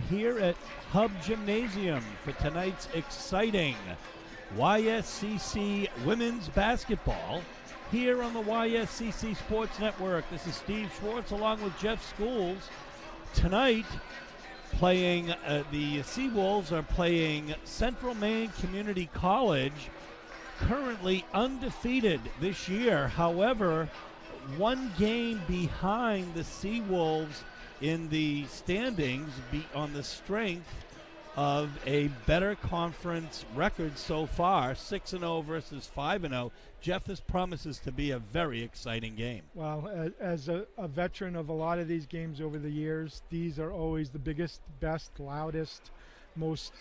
here at Hub Gymnasium for tonight's exciting YSCC women's basketball here on the YSCC Sports Network. This is Steve Schwartz along with Jeff Schools. Tonight, playing the Seawolves are playing Central Maine Community College, currently undefeated this year. However, one game behind the Seawolves in the standings on the strength of a better conference record so far, 6-0 versus 5-0. Jeff, this promises to be a very exciting game. Well, as a veteran of a lot of these games over the years, these are always the biggest, best, loudest, most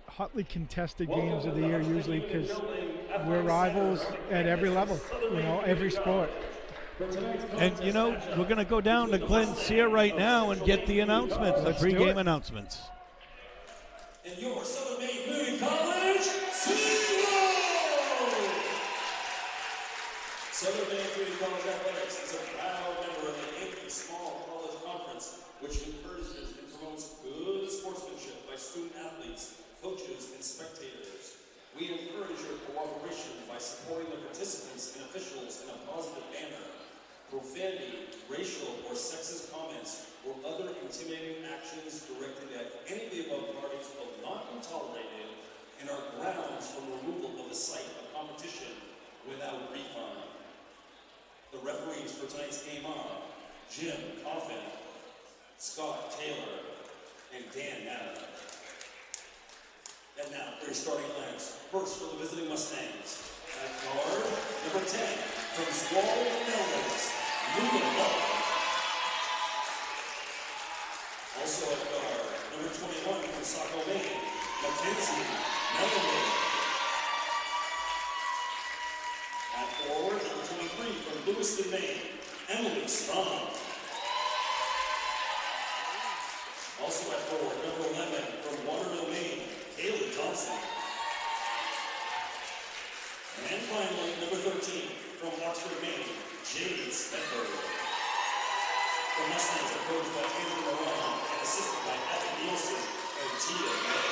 hotly contested games of the year, usually, because we're rivals at every level, every sport. And, we're going to go down to Glen Sear right now and get the announcements, the pregame announcements. And your Southern Maine Community College, Seawolves! Southern Maine Community College Athletics is a proud member of the Yankee Small College Conference, which encourages and promotes good sportsmanship by student athletes, coaches, and spectators. We encourage your cooperation by supporting the participants and officials in a positive manner. Profanity, racial or sexist comments, or other intimidating actions directed at any of the above parties will not be tolerated and are grounds for removal of the site of competition without refund. The referees for tonight's game are Jim Coffin, Scott Taylor, and Dan Nava. And now for your starting lineups. First for the visiting Mustangs. At guard, number 10 from Squall Melrose, Lumen Ball. Also at guard, number 21 from Saco, Maine, Mackenzie Melrose. At forward, number 23 from Lewiston, Maine, Emily Strong. Also at forward, number 11 from Waterville, Maine, Kaylee Thompson. And finally, number 13 from Oxford, Maine, Jade Spencer. The Mustangs are coached by Andrew Moran and assisted by Abby Nielsen and Tia May.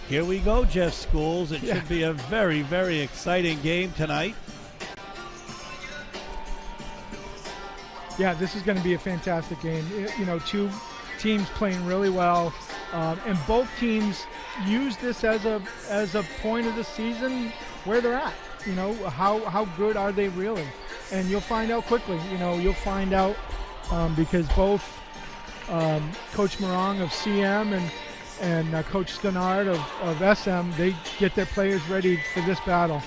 Here we go, Jeff Schools. It should be a very, very exciting game tonight. Yeah, this is going to be a fantastic game. You know, two teams playing really well, and both teams use this as a point of the season where they're at. You know, how good are they really? And you'll find out quickly. You know, you'll find out because both Coach Morong of CM and Coach Stannard of SM, they get their players ready for this battle.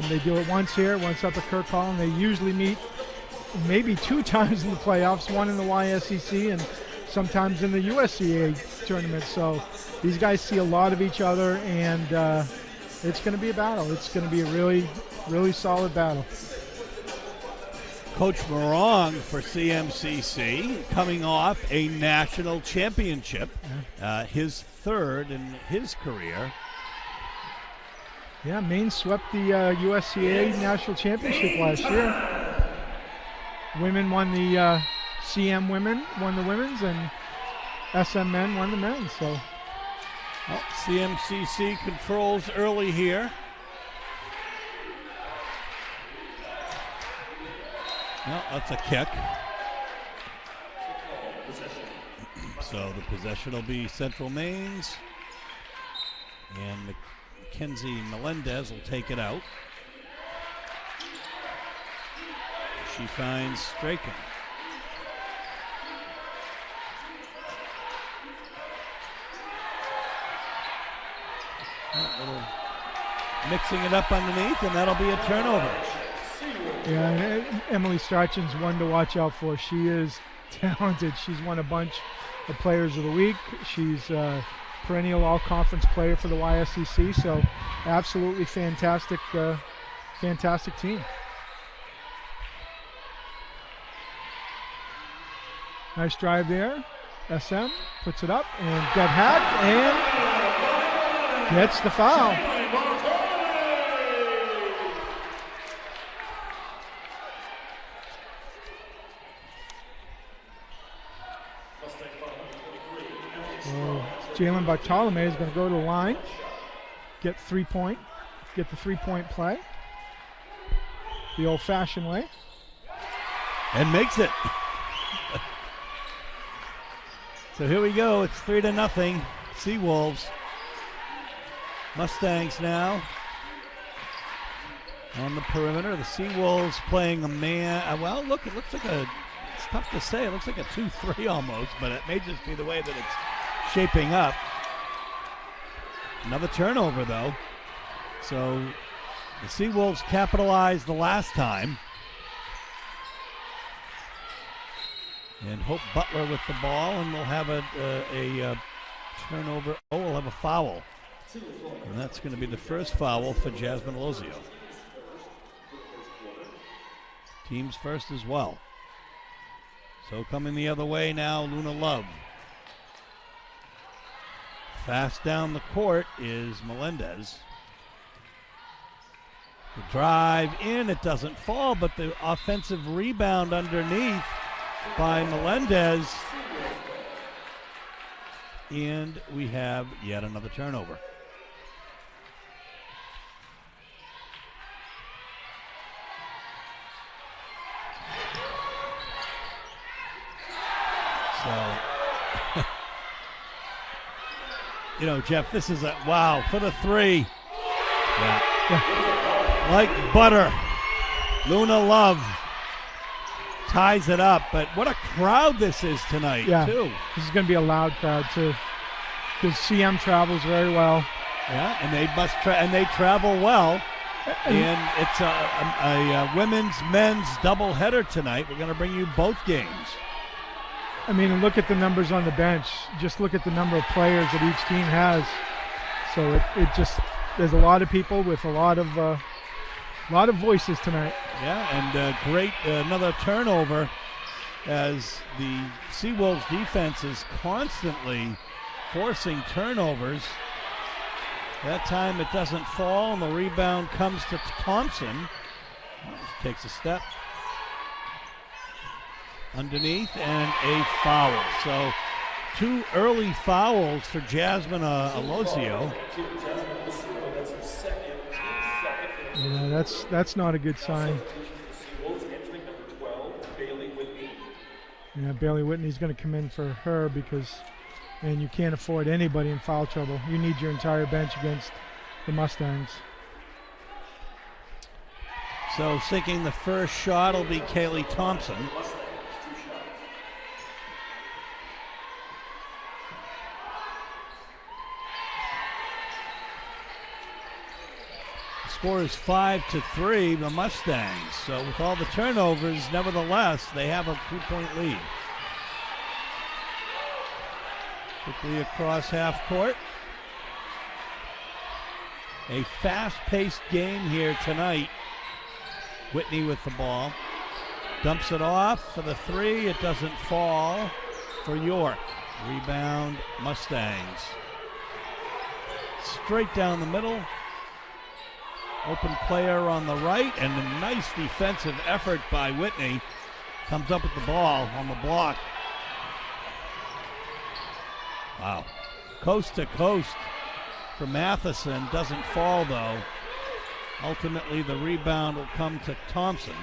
They do it once here, once up at Kirk Hall, and they usually meet maybe 2 times in the playoffs, one in the YSCC and sometimes in the USCA tournament. So these guys see a lot of each other, and it's going to be a battle. It's going to be a really, really solid battle. Coach Morong for CMCC coming off a national championship, his 3rd in his career. Yeah, Maine swept the USCA national championship last year. Women won the CM women won the women's, and SM men won the men's. So CMCC controls early here. Well, that's a kick. So the possession will be Central Maine's, and Mackenzie Melendez will take it out. She finds Strachan. Mixing it up underneath, and that'll be a turnover. Yeah, and Emily Strachan's one to watch out for. She is talented. She's won a bunch of Players of the Week. She's a perennial all-conference player for the YSCC, so absolutely fantastic, fantastic team. Nice drive there. SM puts it up and get hacked and gets the foul. So Jalen Bartolome is going to go to the line, get the 3-point play the old-fashioned way. And makes it. So here we go. It's 3-0. Seawolves. Mustangs now on the perimeter. The Seawolves playing a man. Well, look, it looks like it's tough to say. It looks like a 2-3 almost, but it may just be the way that it's shaping up. Another turnover, though. So the Seawolves capitalized the last time. And Hope Butler with the ball, and we'll have a turnover. Oh, we'll have a foul. And that's going to be the first foul for Jasmine Lozio. Team's first as well. So coming the other way now, Luna Love. Fast down the court is Melendez. The drive in, it doesn't fall, but the offensive rebound underneath by Melendez, and we have yet another turnover. So, you know, Jeff, this is a wow for the 3. Yeah. Like butter. Luna Love ties it up, but what a crowd this is tonight, too. This is going to be a loud crowd, too, because CM travels very well. Yeah, and they travel well, and it's a women's, men's doubleheader tonight. We're going to bring you both games. I mean, and look at the numbers on the bench. Just look at the number of players that each team has. So it just, there's a lot of people with a lot of voices tonight. Yeah, and great, another turnover as the Seawolves defense is constantly forcing turnovers. That time it doesn't fall, and the rebound comes to Thompson. Takes a step underneath, and a foul. So 2 early fouls for Jasmine Alozio. Yeah, that's not a good sign. Yeah, Bailey Whitney's going to come in for her because, and you can't afford anybody in foul trouble. You need your entire bench against the Mustangs. So sinking the first shot will be Kaylee Thompson. The score is 5-3, the Mustangs. So with all the turnovers, nevertheless, they have a 2-point lead. Quickly across half court. A fast-paced game here tonight. Whitney with the ball. Dumps it off for the 3. It doesn't fall for York. Rebound, Mustangs. Straight down the middle. Open player on the right, and a nice defensive effort by Whitney. Comes up with the ball on the block. Wow. Coast to coast for Matheson. Doesn't fall, though. Ultimately, the rebound will come to Thompson.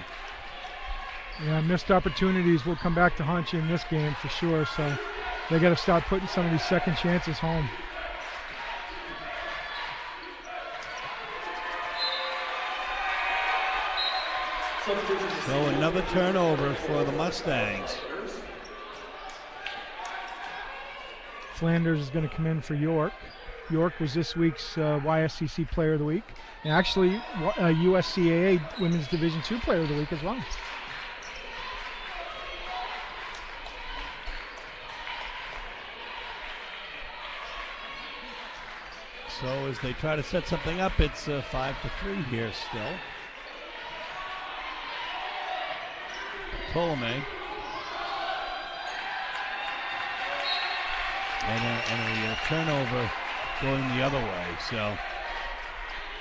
Yeah, missed opportunities will come back to haunt you in this game for sure. So they got to start putting some of these second chances home. So another turnover for the Mustangs. Flanders is going to come in for York. York was this week's YSCC Player of the Week, and actually USCAA Women's Division II Player of the Week as well. So as they try to set something up, it's 5-3 here still. Ptolemy. And a turnover going the other way. So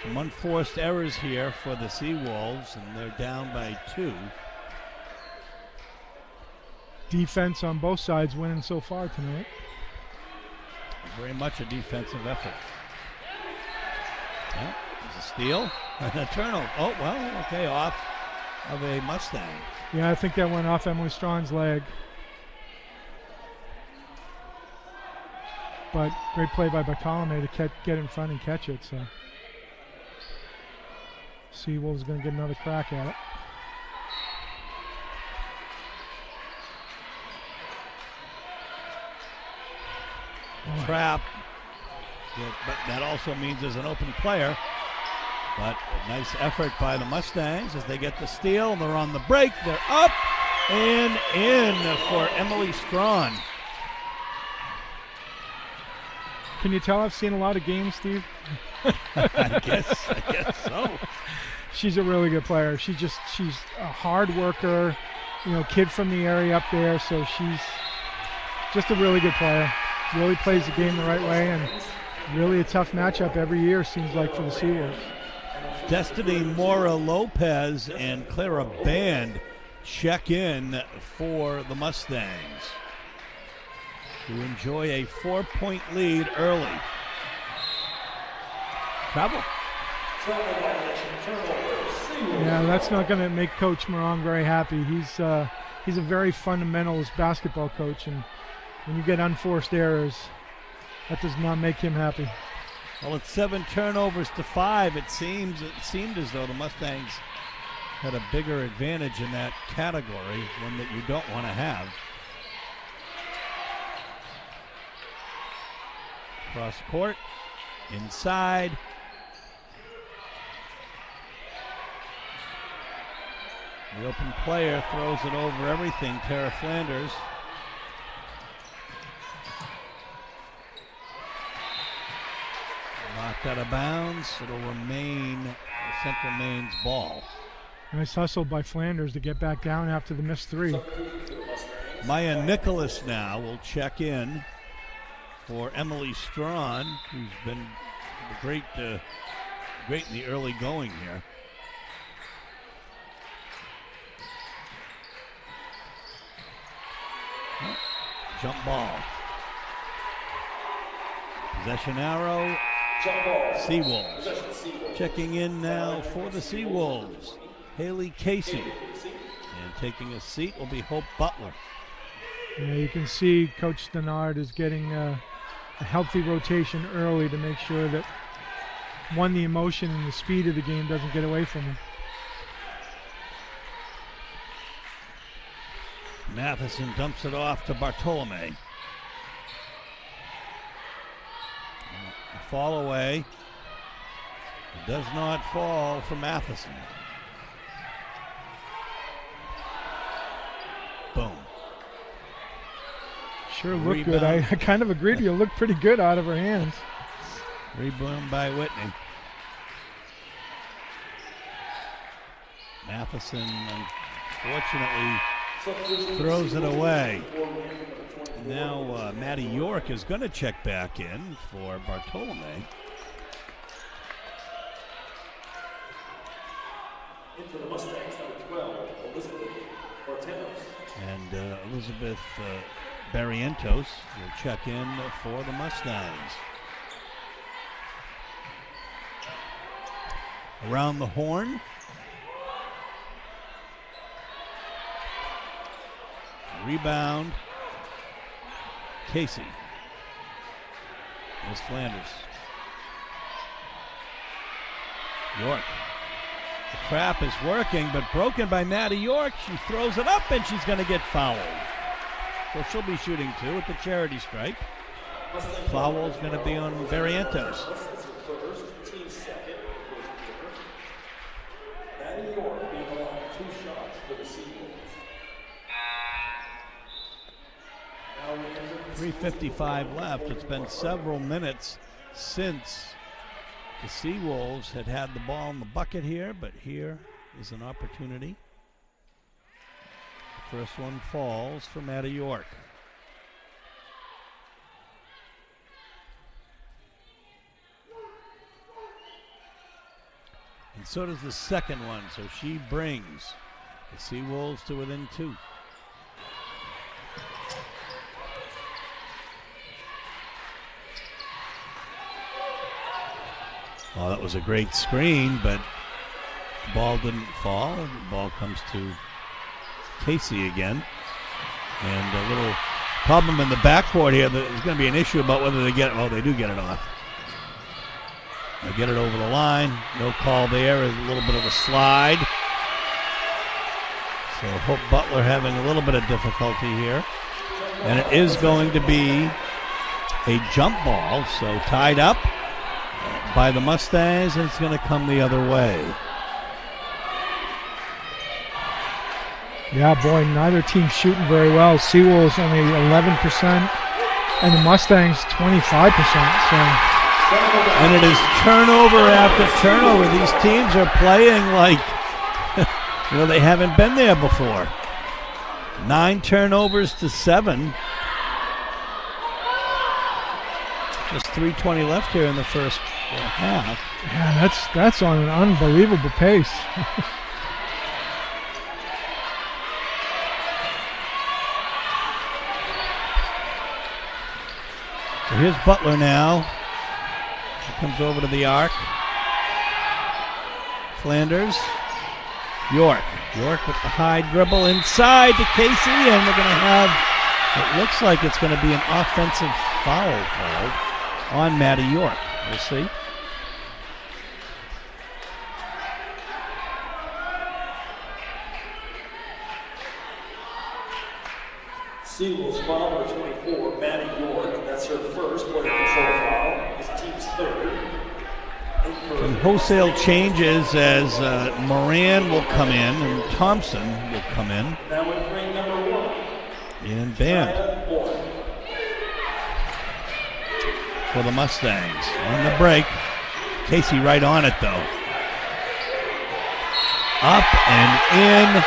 some unforced errors here for the Seawolves, and they're down by 2. Defense on both sides winning so far tonight. Very much a defensive effort. Yeah, there's a steal and a turnover. Oh, well, okay, off of a Mustang. Yeah, I think that went off Emily Strawn's leg. But great play by Bartolome to get in front and catch it. So Seawolves going to get another crack at it. Trap. Yeah, but that also means there's an open player. But a nice effort by the Mustangs as they get the steal. They're on the break. They're up and in for Emily Strawn. Can you tell I've seen a lot of games, Steve? I guess so. She's a really good player. She's a hard worker, kid from the area up there. So she's just a really good player. Really plays the game the right way, and really a tough matchup every year, seems like, for the Seawolves. Destiny Mora Lopez and Clara Band check in for the Mustangs, who enjoy a 4-point lead early. Travel. Yeah, that's not going to make Coach Morong very happy. He's a very fundamentalist basketball coach, and when you get unforced errors, that does not make him happy. Well, it's 7 turnovers to 5. It seemed as though the Mustangs had a bigger advantage in that category, one that you don't want to have. Cross court, inside. The open player throws it over everything, Tara Flanders. Knocked out of bounds. It'll remain Central Maine's ball. Nice hustle by Flanders to get back down after the missed 3. Maya Nicholas now will check in for Emily Strawn, who's been great in the early going here. Jump ball. Possession arrow, Seawolves. Checking in now for the Seawolves, Haley Casey. And taking a seat will be Hope Butler. Yeah, you can see Coach Denard is getting a healthy rotation early to make sure that, one, the emotion and the speed of the game doesn't get away from him. Matheson dumps it off to Bartolome. A fall away. It does not fall for Matheson. Boom. Sure looked good. I kind of agreed with you. Looked pretty good out of her hands. Rebound by Whitney. Matheson, unfortunately, throws it away. Now Maddie York is going to check back in for Bartolome. In for the Mustangs, number 12, Elizabeth Bartenos. And Elizabeth Barrientos will check in for the Mustangs. Around the horn. Rebound. Casey. Miss Flanders. York. The trap is working, but broken by Maddie York. She throws it up, and she's going to get fouled. So she'll be shooting two at the charity stripe. Foul's going to be on Barrientos. Team second, Maddie York being allowed 2 shots for the Seawolves. 3:55 left. It's been several minutes since the Seawolves had the ball in the bucket here, but here is an opportunity. The first one falls for Maddie York. And so does the second one, so she brings the Seawolves to within 2. Oh, that was a great screen, but the ball didn't fall. The ball comes to Casey again. And a little problem in the backcourt here. There's going to be an issue about whether they get it. Oh, they do get it off. They get it over the line. No call there. A little bit of a slide. So Hope Butler having a little bit of difficulty here. And it is going to be a jump ball. So tied up by the Mustangs, and it's going to come the other way. Yeah, boy, neither team shooting very well. Seawolves only 11%, and the Mustangs 25%. So. And it is turnover after turnover. These teams are playing like, they haven't been there before. 9 turnovers to 7. Just 3:20 left here in the first half. Yeah, that's on an unbelievable pace. So here's Butler now. He comes over to the arc. Flanders. York with the high dribble inside to Casey, and we're going to have, it looks like it's going to be an offensive foul called on Maddie York. We'll see. Seawolves foul number 24, Maddie York. That's her first player control foul. His team's third. Some wholesale changes as Moran will come in and Thompson will come in. Now in ring number 1. In band for the Mustangs. On the break. Casey right on it though. Up and in. A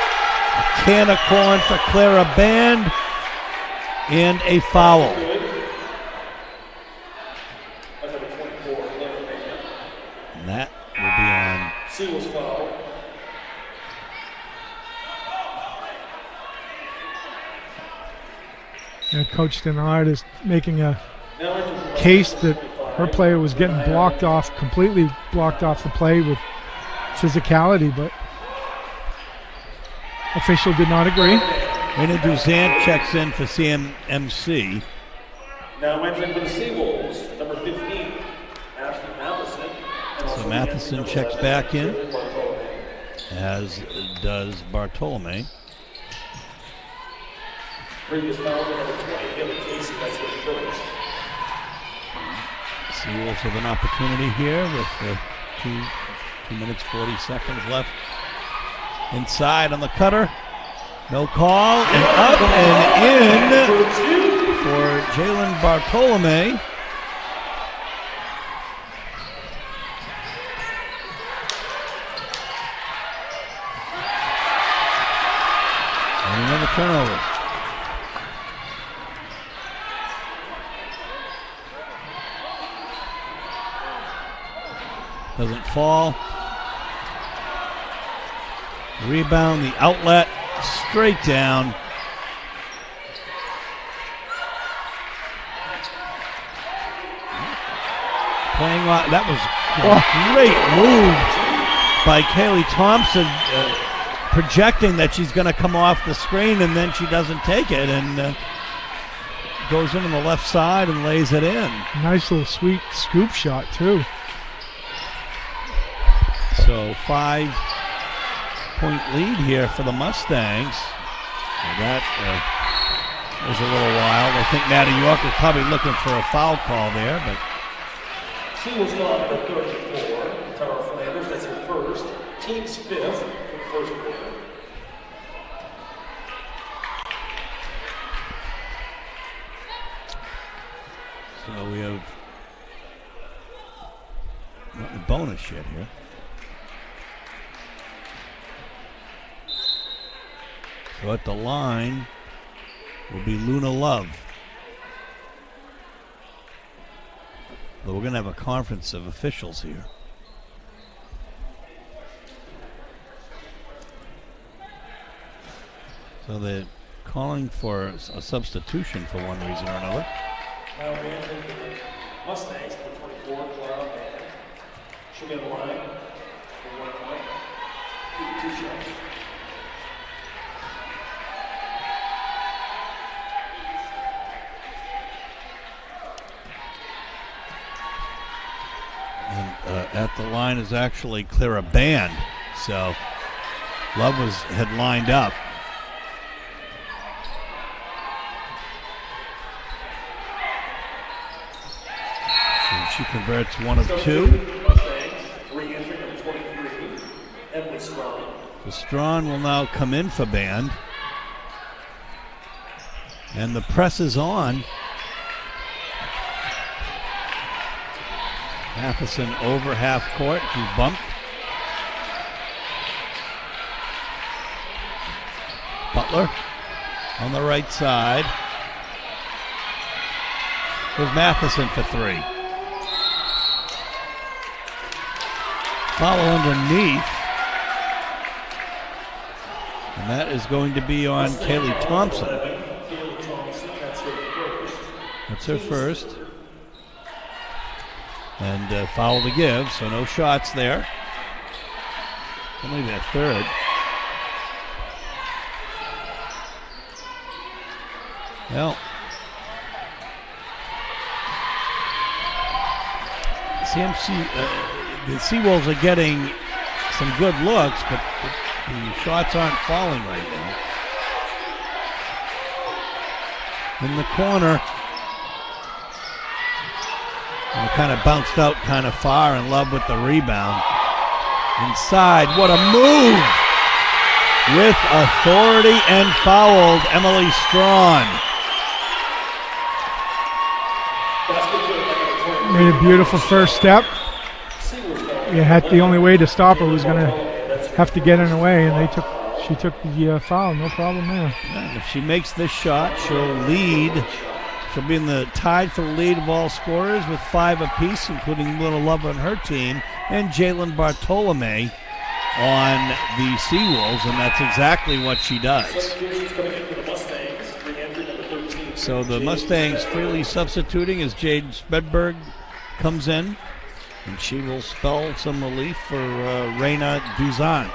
can of corn for Clara Band. And a foul. And that will be on Seawolves foul. Coach Denard is making a case that her player was getting blocked off, completely blocked off the play with physicality, but official did not agree. Rena Duzant checks in for CMMC. Now entering for the Seawolves, number 15, Ashley Matheson. So Matheson checks back in, as does Bartolome. Previous foul to number 20, Haley Casey, that's her first. Seawolves have an opportunity here with 2 minutes 40 seconds left. Inside on the cutter. No call, and up and in for Jalen Bartolome. And another turnover. Doesn't fall. Rebound, the outlet, straight down. Playing on, that was a great move by Kaylee Thompson, projecting that she's going to come off the screen, and then she doesn't take it, and goes in on the left side and lays it in. Nice little sweet scoop shot, too. So 5-point lead here for the Mustangs. And that was a little wild. I think Maddie York was probably looking for a foul call there, but Seawolves foul number 34, Tara Flanders, that's her first. Team's fifth for the first quarter. so we have not a bonus yet here. So at the line will be Luna Love. But we're going to have a conference of officials here. So they're calling for a substitution for one reason or another. Now we enter the Mustangs, number 24, Clara Mann. She'll be on the line for 1 point. 2 shots. And at the line is actually Clara Band. So Love had lined up. And she converts one of two. Mustangs, re-entry number 23, Emily Strawn. So Strawn will now come in for Band. And the press is on. Matheson over half court. She's bumped. Butler on the right side. With Matheson for three. Follow underneath. And that is going to be on Kaylee Thompson. That's her first. And foul to give, so no shots there. Only their third. Well, the Seawolves are getting some good looks, but the shots aren't falling right now. In the corner. And it kind of bounced out kind of far, in Love with the rebound. Inside, what a move! With authority and fouled Emily Strawn. Made a beautiful first step. The only way to stop her was going to have to get in the way, and she took the foul, no problem there. And if she makes this shot, she'll lead. She'll be in the tied for the lead of all scorers with 5 apiece, including Little Love on her team, and Jalen Bartolome on the Seawolves, and that's exactly what she does. So the Mustangs freely substituting as Jade Spedberg comes in, and she will spell some relief for Reina Duzant.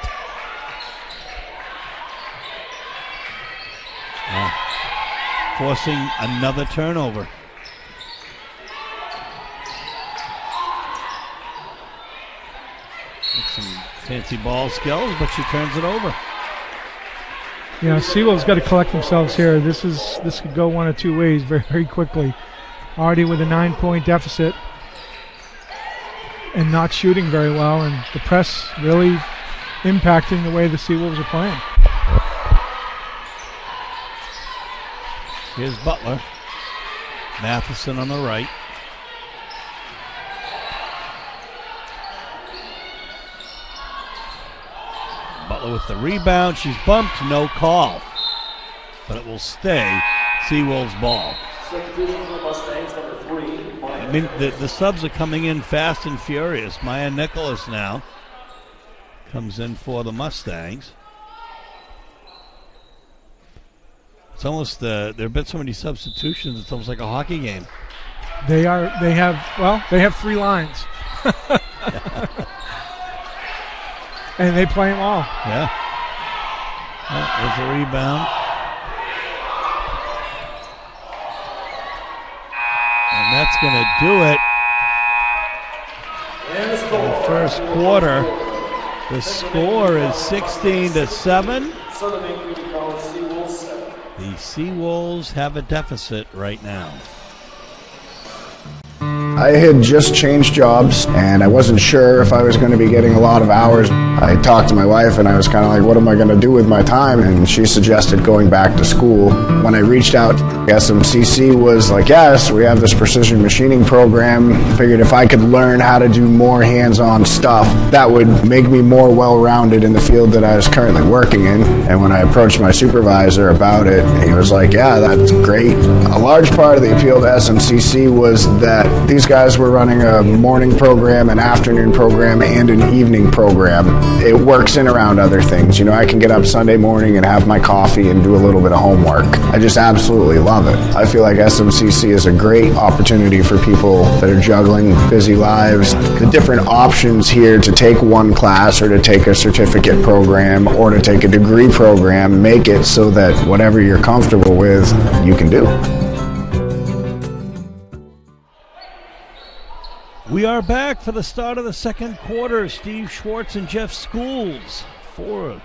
Forcing another turnover. With some fancy ball skills, but she turns it over. Yeah, Sewell's got to collect themselves here. This could go one of two ways very, very quickly. Already with a 9-point deficit and not shooting very well, and the press really impacting the way the Seawolves are playing. Here's Butler. Matheson on the right. Butler with the rebound. She's bumped. No call. But it will stay Seawolves ball. I mean, the subs are coming in fast and furious. Maya Nicholas now comes in for the Mustangs. It's almost there have been so many substitutions. It's almost like a hockey game. They have 3 lines, and they play them all. Yeah. There's a rebound, and that's going to do it. In the first quarter, the score is 16-7. The Seawolves have a deficit right now. I had just changed jobs, and I wasn't sure if I was going to be getting a lot of hours. I talked to my wife, and I was kind of like, what am I going to do with my time? And she suggested going back to school. When I reached out, SMCC was like, yes, we have this precision machining program. Figured if I could learn how to do more hands-on stuff, that would make me more well-rounded in the field that I was currently working in. And when I approached my supervisor about it, he was like, yeah, that's great. A large part of the appeal to SMCC was that these guys were running a morning program, an afternoon program, and an evening program. It works in around other things. You know, I can get up Sunday morning and have my coffee and do a little bit of homework. I just absolutely love it. I feel like SMCC is a great opportunity for people that are juggling busy lives. The different options here to take one class or to take a certificate program or to take a degree program make it so that whatever you're comfortable with, you can do. We are back for the start of the second quarter. Steve Schwartz and Jeff Schools for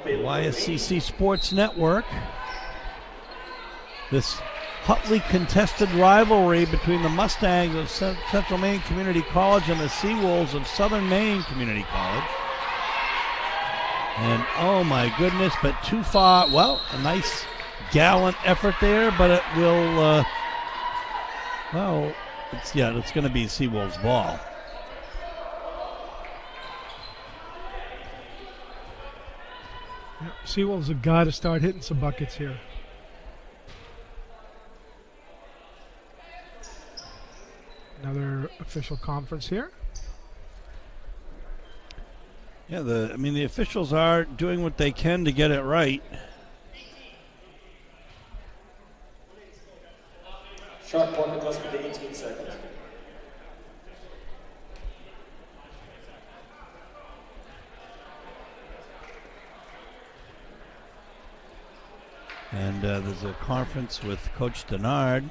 the YSCC Sports Network. This hotly contested rivalry between the Mustangs of Central Maine Community College and the Seawolves of Southern Maine Community College. And oh my goodness, but too far. Well, a nice gallant effort there, but it will, it's going to be Seawolves ball. Yeah, Seawolves have got to start hitting some buckets here. Another official conference here. Yeah, the officials are doing what they can to get it right. Shot clock adjustment to 18 seconds. And there's a conference with Coach Denard.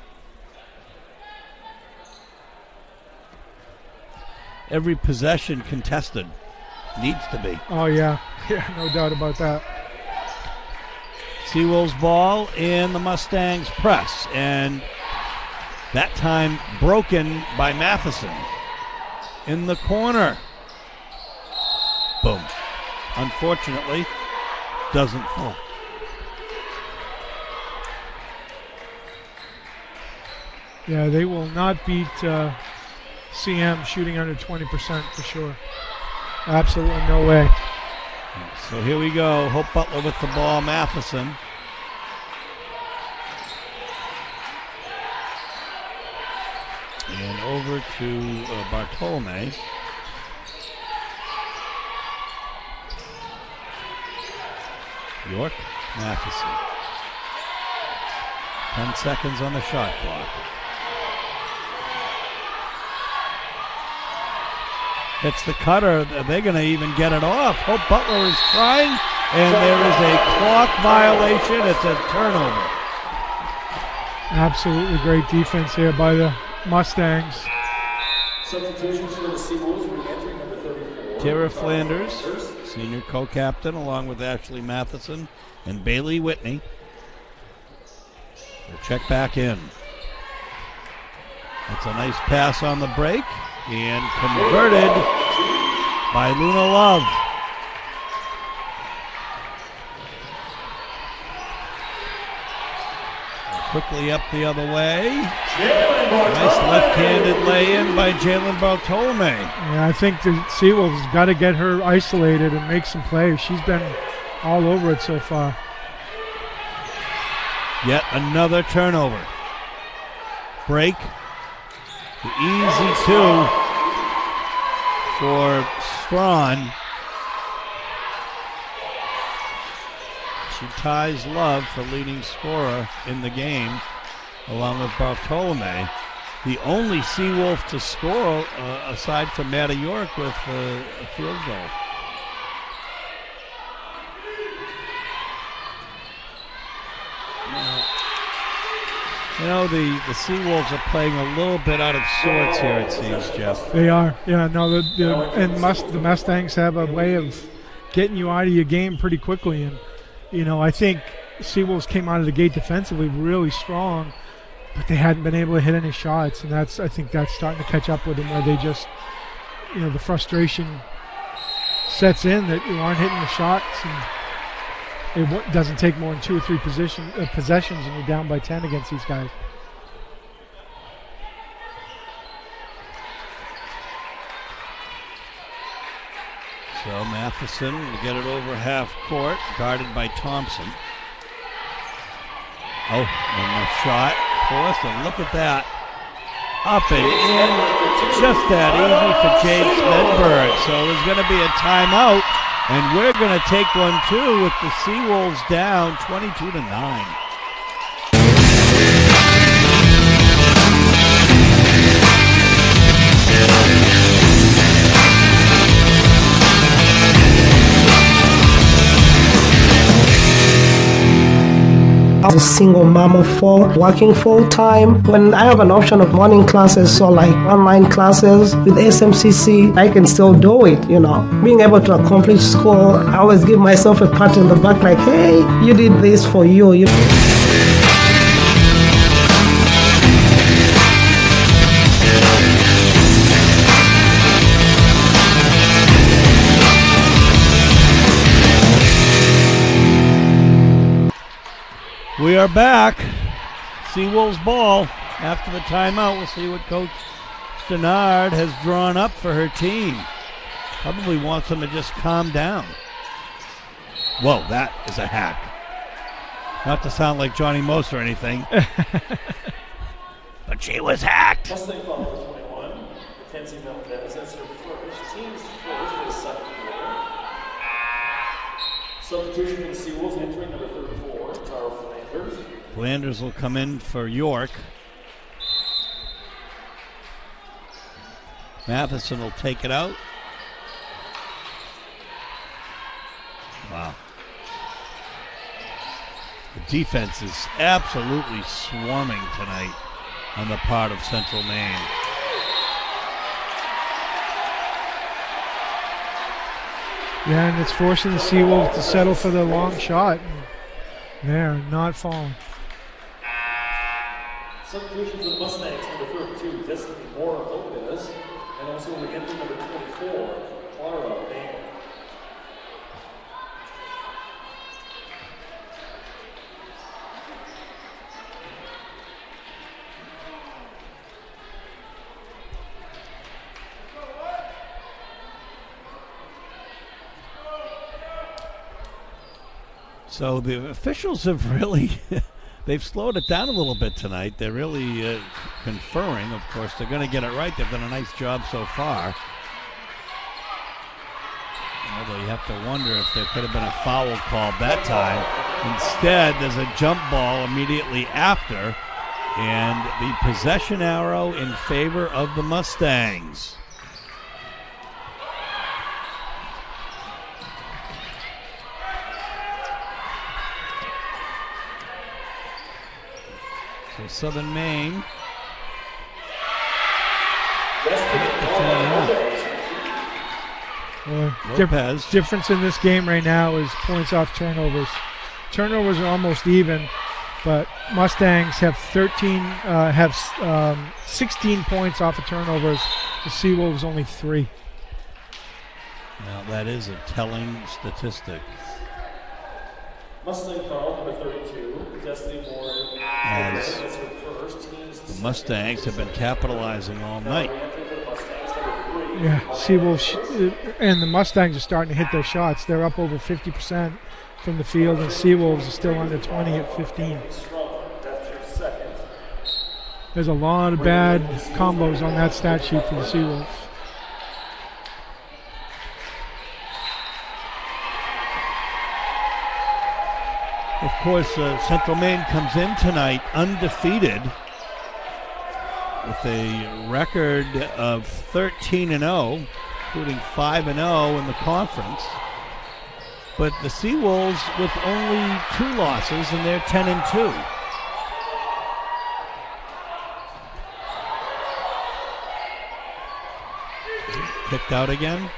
Every possession contested. Needs to be. Oh, yeah. Yeah, no doubt about that. Seawolves ball and the Mustangs press. And that time broken by Matheson. In the corner. Boom. Unfortunately, doesn't fall. Yeah, they will not beat CM shooting under 20% for sure. Absolutely no way. So here we go. Hope Butler with the ball. Matheson. And over to Bartolome. York, Matheson. 10 seconds on the shot clock. hits the cutter. They're going to even get it off. Hope Butler is trying, and there is a clock violation. It's a turnover. Absolutely great defense here by the Mustangs. Substitutions for the Seawolves, re-entering number 34. Tara Flanders, senior co-captain, along with Ashley Matheson and Bailey Whitney. They'll check back in. That's a nice pass on the break and converted by Luna Love. Quickly up the other way. Nice left-handed lay-in by Jalen Bartolome. Yeah, I think the Seawolves has got to get her isolated and make some plays. She's been all over it so far. Yet another turnover. Break. The easy two for Strawn. She ties Love for leading scorer in the game, along with Bartolome. The only Seawolf to score aside from Maddie York with a field goal. You know, the Seawolves are playing a little bit out of sorts here, it seems, Jeff. They are. Yeah, no, the Mustangs have a way of getting you out of your game pretty quickly. And, you know, I think Seawolves came out of the gate defensively really strong, but they hadn't been able to hit any shots. And I think that's starting to catch up with them, where they just, you know, the frustration sets in that you aren't hitting the shots. And it doesn't take more than 2 or 3 possessions, and you're down by 10 against these guys. So Matheson will get it over half court, guarded by Thompson. Oh, and the shot forced, and look at that. Up and in, just that easy for Jade Smedberg. So there's going to be a timeout. And we're going to take one, too, with the Seawolves down 22-9. I was a single mom of 4, working full-time. When I have an option of morning classes or like online classes with SMCC, I can still do it, you know. Being able to accomplish school, I always give myself a pat in the back like, hey, you did this for you. We are back. Seawolves ball. After the timeout, we'll see what Coach Stenard has drawn up for her team. Probably wants them to just calm down. Whoa, that is a hack. Not to sound like Johnny Most or anything. But she was hacked. Mustang foul number 21. Mackenzie Melvez, that's her first. Team's first for the second quarter. Substitution for the Seawolves, entering number 34, Tara Flanders. Flanders will come in for York. Matheson will take it out. Wow. The defense is absolutely swarming tonight on the part of Central Maine. Yeah, and it's forcing the Seawolves to settle for the long shot. They're not falling. Substitution for the Mustangs, number 32, Destiny Moore Lopez, and also re-entry number 24, Clara Maine. So the officials have really, they've slowed it down a little bit tonight. They're really conferring. Of course, they're going to get it right. They've done a nice job so far. Although you have to wonder if there could have been a foul called that time. Instead, there's a jump ball immediately after, and the possession arrow in favor of the Mustangs. So Southern Maine. Lopez. Difference in this game right now is points off turnovers. Turnovers are almost even, but Mustangs have 16 points off of turnovers. The Seawolves only 3. Now that is a telling statistic. Mustang foul number 32, Destiny Moore. As the Mustangs have been capitalizing all night. Yeah, Seawolves and the Mustangs are starting to hit their shots. They're up over 50% from the field, and Seawolves are still under 20 at 15. There's a lot of bad combos on that stat sheet for the Seawolves. Of course, Central Maine comes in tonight undefeated with a record of 13-0, including 5-0 in the conference. But the Seawolves with only 2 losses, and they're 10-2. Kicked out again.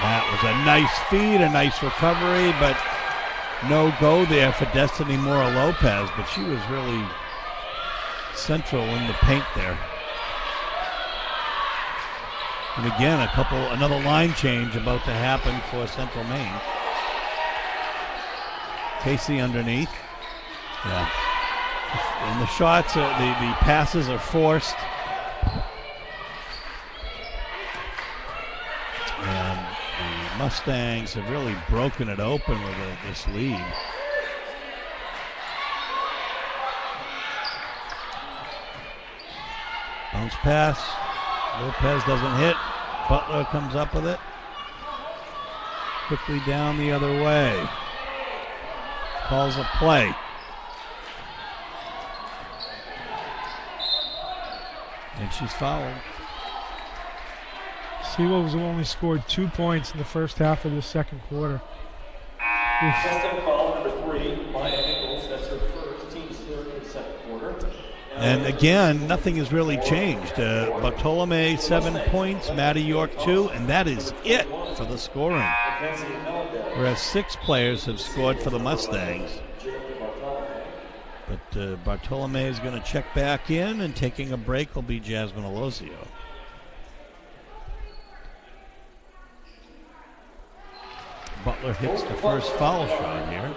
That was a nice feed, a nice recovery, but no go there for Destiny Mora Lopez, but she was really central in the paint there. And again, another line change about to happen for Central Maine. Casey underneath. Yeah. And the shots, the passes are forced. And the Mustangs have really broken it open with this lead. Bounce pass. Lopez doesn't hit. Butler comes up with it. Quickly down the other way. Calls a play. And she's fouled. Seawolves have only scored 2 points in the first half of the second quarter. Mustang foul number 3, Maya Nichols. That's her first, team's third in the second quarter. And again, nothing has really changed. Bartolome 7 points, Maddie York 2, and that is it for the scoring. Whereas 6 players have scored for the Mustangs. But Bartolome is going to check back in, and taking a break will be Jasmine Alozio. Butler hits the first foul shot here.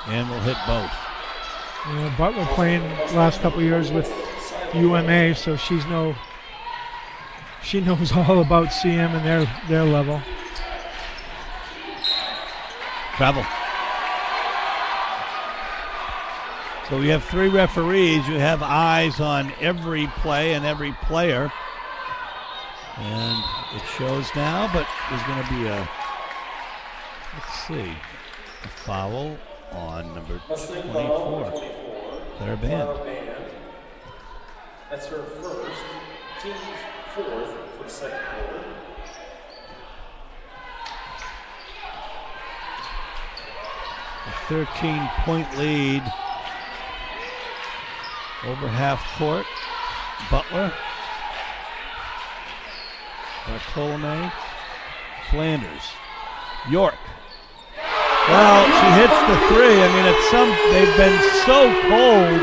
And we'll hit both. Yeah, Butler playing last couple of years with UMA, so she knows all about CM and their level. Travel. So we have 3 referees. You have eyes on every play and every player. And it shows now, but there's going to be a foul on number 24. Claire Band. That's her first, team's fourth for the second quarter. A 13-point lead over half court. Butler, Bartolome, Flanders, York. Well, she hits the 3. I mean, they've been so cold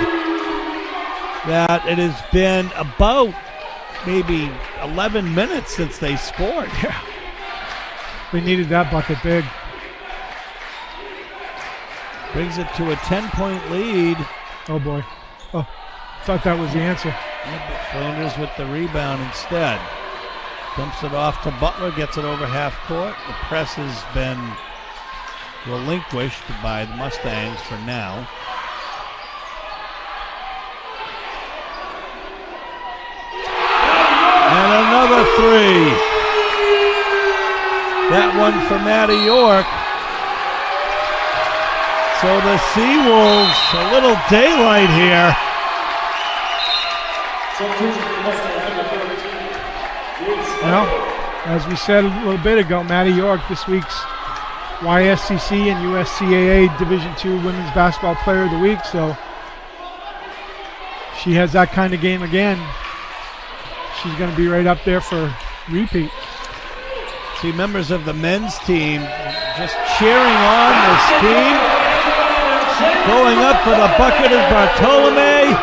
that it has been about maybe 11 minutes since they scored. Yeah. They needed that bucket big. Brings it to a 10-point lead. Oh, boy. Oh, thought that was the answer. Yeah, but Flanders with the rebound instead. Dumps it off to Butler, gets it over half court. The press has been relinquished by the Mustangs for now. And another 3. That one for Maddie York. So the Seawolves, a little daylight here. Well, as we said a little bit ago, Maddie York, this week's YSCC and USCAA Division II Women's Basketball Player of the Week, so she has that kind of game again. She's going to be right up there for repeat. See members of the men's team just cheering on this team. Going up for the bucket is Bartolome.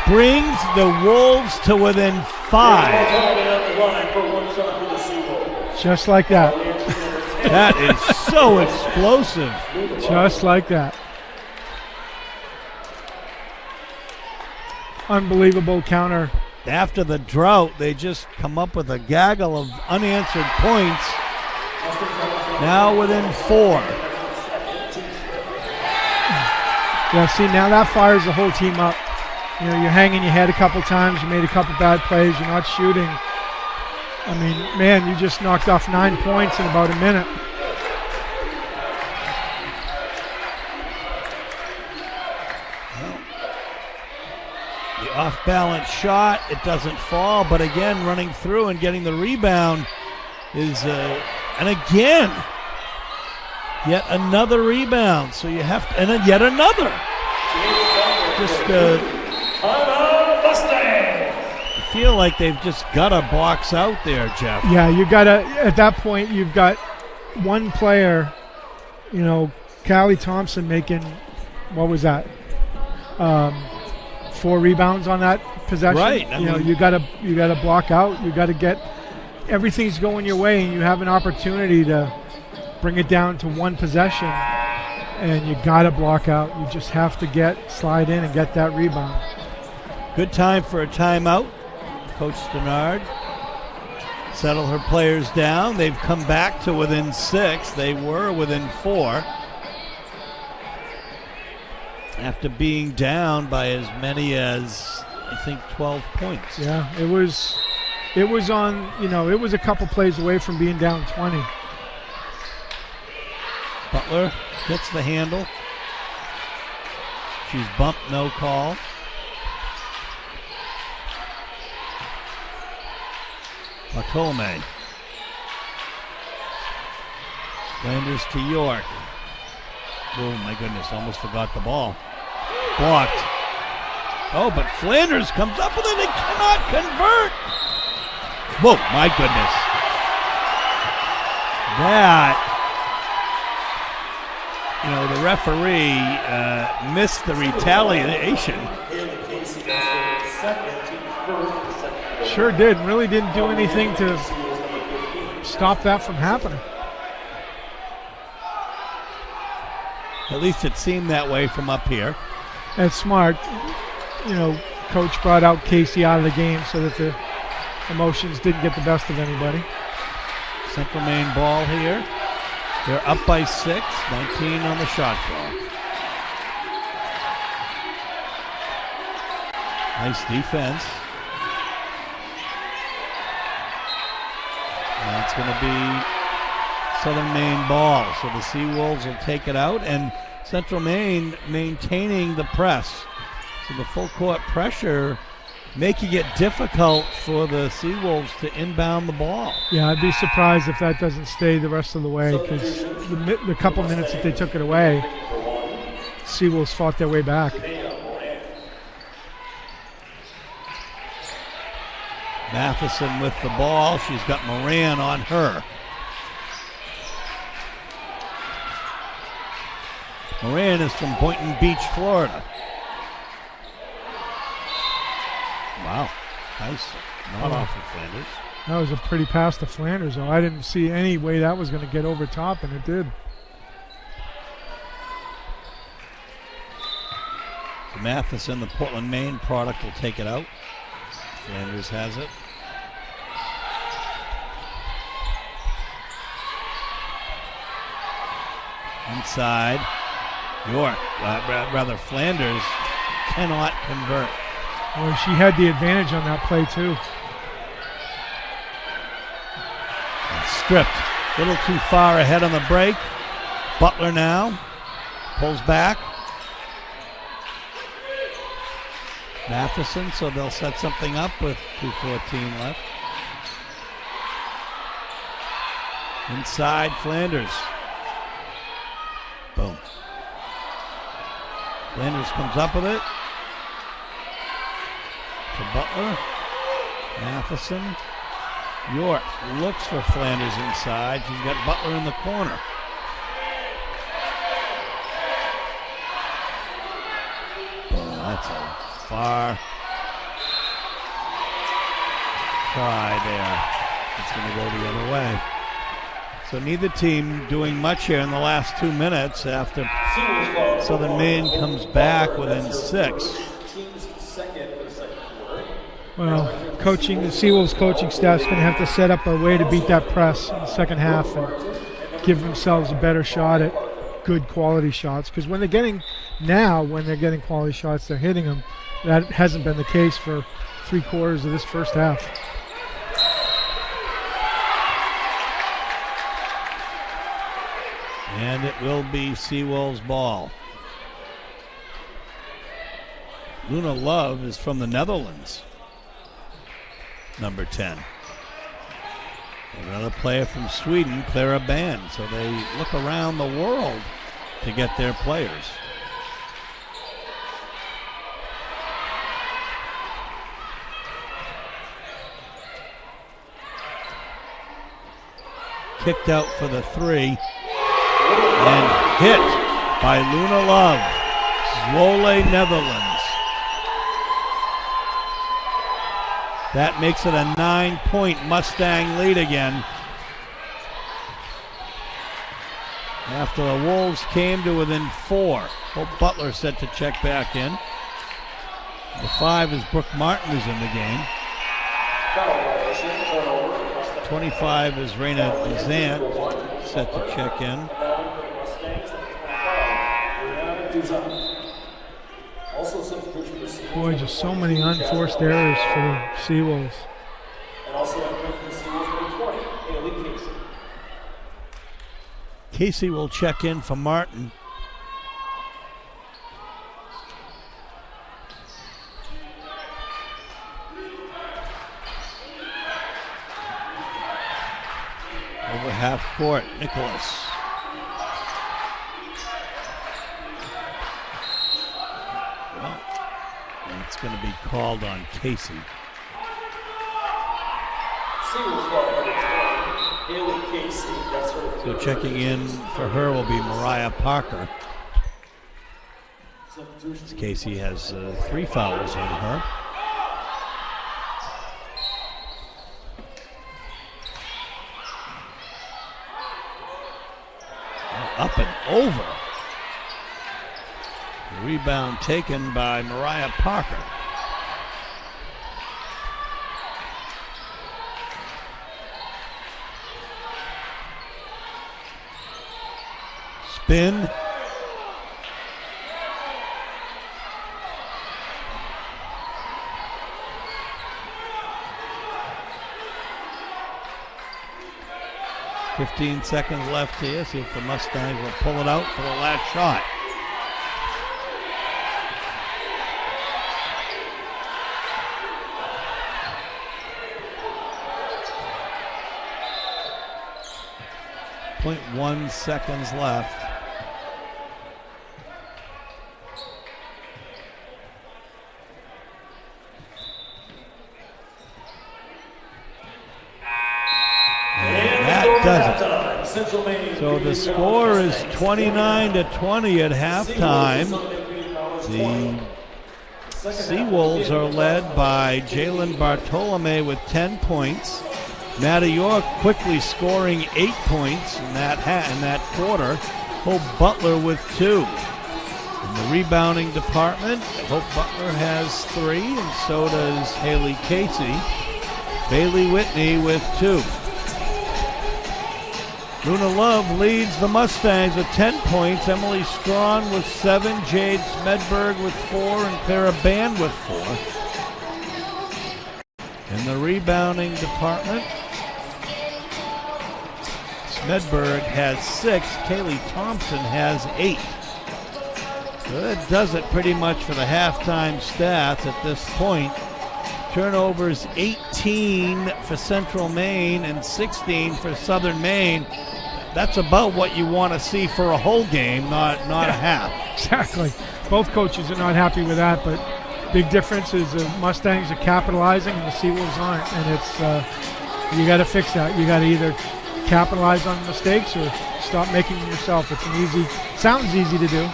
Brings the Wolves to within 5. Just like that. That is so explosive. Just like that. Unbelievable counter. After the drought, they just come up with a gaggle of unanswered points. Now within 4. Yeah, see, now that fires the whole team up. You know, you're hanging your head a couple times, you made a couple bad plays, you're not shooting. I mean, man, you just knocked off 9 points in about a minute. The off-balance shot, it doesn't fall, but again, running through and getting the rebound is, and again, yet another rebound. So you have to, and then yet another. Just, I feel like they've just got a box out there, Jeff. Yeah, you got to, at that point, you've got one player, you know, Callie Thompson making, what was that? 4 rebounds on that possession. Right. You know, you got to block out. You got to get everything's going your way, and you have an opportunity to bring it down to one possession, and you got to block out. You just have to slide in and get that rebound. Good time for a timeout. Coach Stenard settle her players down. They've come back to within 6. They were within 4. After being down by as many as, I think, 12 points. Yeah, it was on, you know, it was a couple plays away from being down 20. Butler gets the handle. She's bumped, no call. Bartolome. Flanders to York. Oh my goodness, almost forgot the ball. Blocked. Oh, but Flanders comes up with it and cannot convert. Whoa, my goodness. That, you know, the referee missed the retaliation. Sure did. Really didn't do anything to stop that from happening. At least it seemed that way from up here. That's smart. You know, coach brought out Casey out of the game so that the emotions didn't get the best of anybody. Central Maine ball here. They're up by 6, 19 on the shot clock. Nice defense. That's going to be Southern Maine ball. So the Seawolves will take it out, and Central Maine maintaining the press. So the full court pressure making it difficult for the Seawolves to inbound the ball. Yeah, I'd be surprised if that doesn't stay the rest of the way, because the couple minutes that they took it away, Seawolves fought their way back. Matheson with the ball. She's got Moran on her. Moran is from Boynton Beach, Florida. Wow. Nice. Not off of Flanders. That was a pretty pass to Flanders, though. I didn't see any way that was going to get over top, and it did. So Matheson, the Portland, Maine product, will take it out. Flanders has it. Inside. York, rather Flanders, cannot convert. Well, she had the advantage on that play, too. And stripped. A little too far ahead on the break. Butler now pulls back. Matheson, so they'll set something up with 2:14 left. Inside, Flanders. Boom. Flanders comes up with it. To Butler. Matheson. York looks for Flanders inside. She's got Butler in the corner. Oh, that's a far try there. It's going to go the other way. So neither team doing much here in the last 2 minutes after Southern Maine comes back within 6. Well, the Seawolves coaching staff's going to have to set up a way to beat that press in the second half and give themselves a better shot at good quality shots. Because when they're getting quality shots, they're hitting them. That hasn't been the case for 3/4 of this first half. And it will be Seawolves ball. Luna Love is from the Netherlands. Number 10. Another player from Sweden, Clara Band. So they look around the world to get their players. Kicked out for the 3 and hit by Luna Love. Zwolle, Netherlands. That makes it a 9-point Mustang lead again. After the Wolves came to within 4. Hope Butler set to check back in. The 5 is Brooke Martin who's in the game. 25 is Raina Zant set to check in. Boy, just so many unforced errors for the Seawolves. Casey will check in for Martin. Over half court, Nicholas. Well, it's going to be called on Casey. So checking in for her will be Mariah Parker. Casey has 3 fouls on her. Up and over. The rebound taken by Mariah Parker. Spin. "15 seconds left here. See if the Mustangs will pull it out for the last shot." .1 seconds left. So the score is 29-20 at halftime. The Seawolves are led by Jalen Bartolome with 10 points. Maddie York quickly scoring 8 points in that quarter. Hope Butler with 2. In the rebounding department, Hope Butler has 3, and so does Haley Casey. Bailey Whitney with 2. Luna Love leads the Mustangs with 10 points. Emily Strawn with 7. Jade Smedberg with 4. And Clara Band with 4. In the rebounding department, Medberg has 6. Kaylee Thompson has 8. So that does it pretty much for the halftime stats at this point. Turnovers 18 for Central Maine and 16 for Southern Maine. That's about what you want to see for a whole game, not a half. Exactly. Both coaches are not happy with that, but big difference is the Mustangs are capitalizing and the Seawolves aren't, and it's you got to fix that. You got to either capitalize on mistakes or stop making them yourself. Sounds easy to do.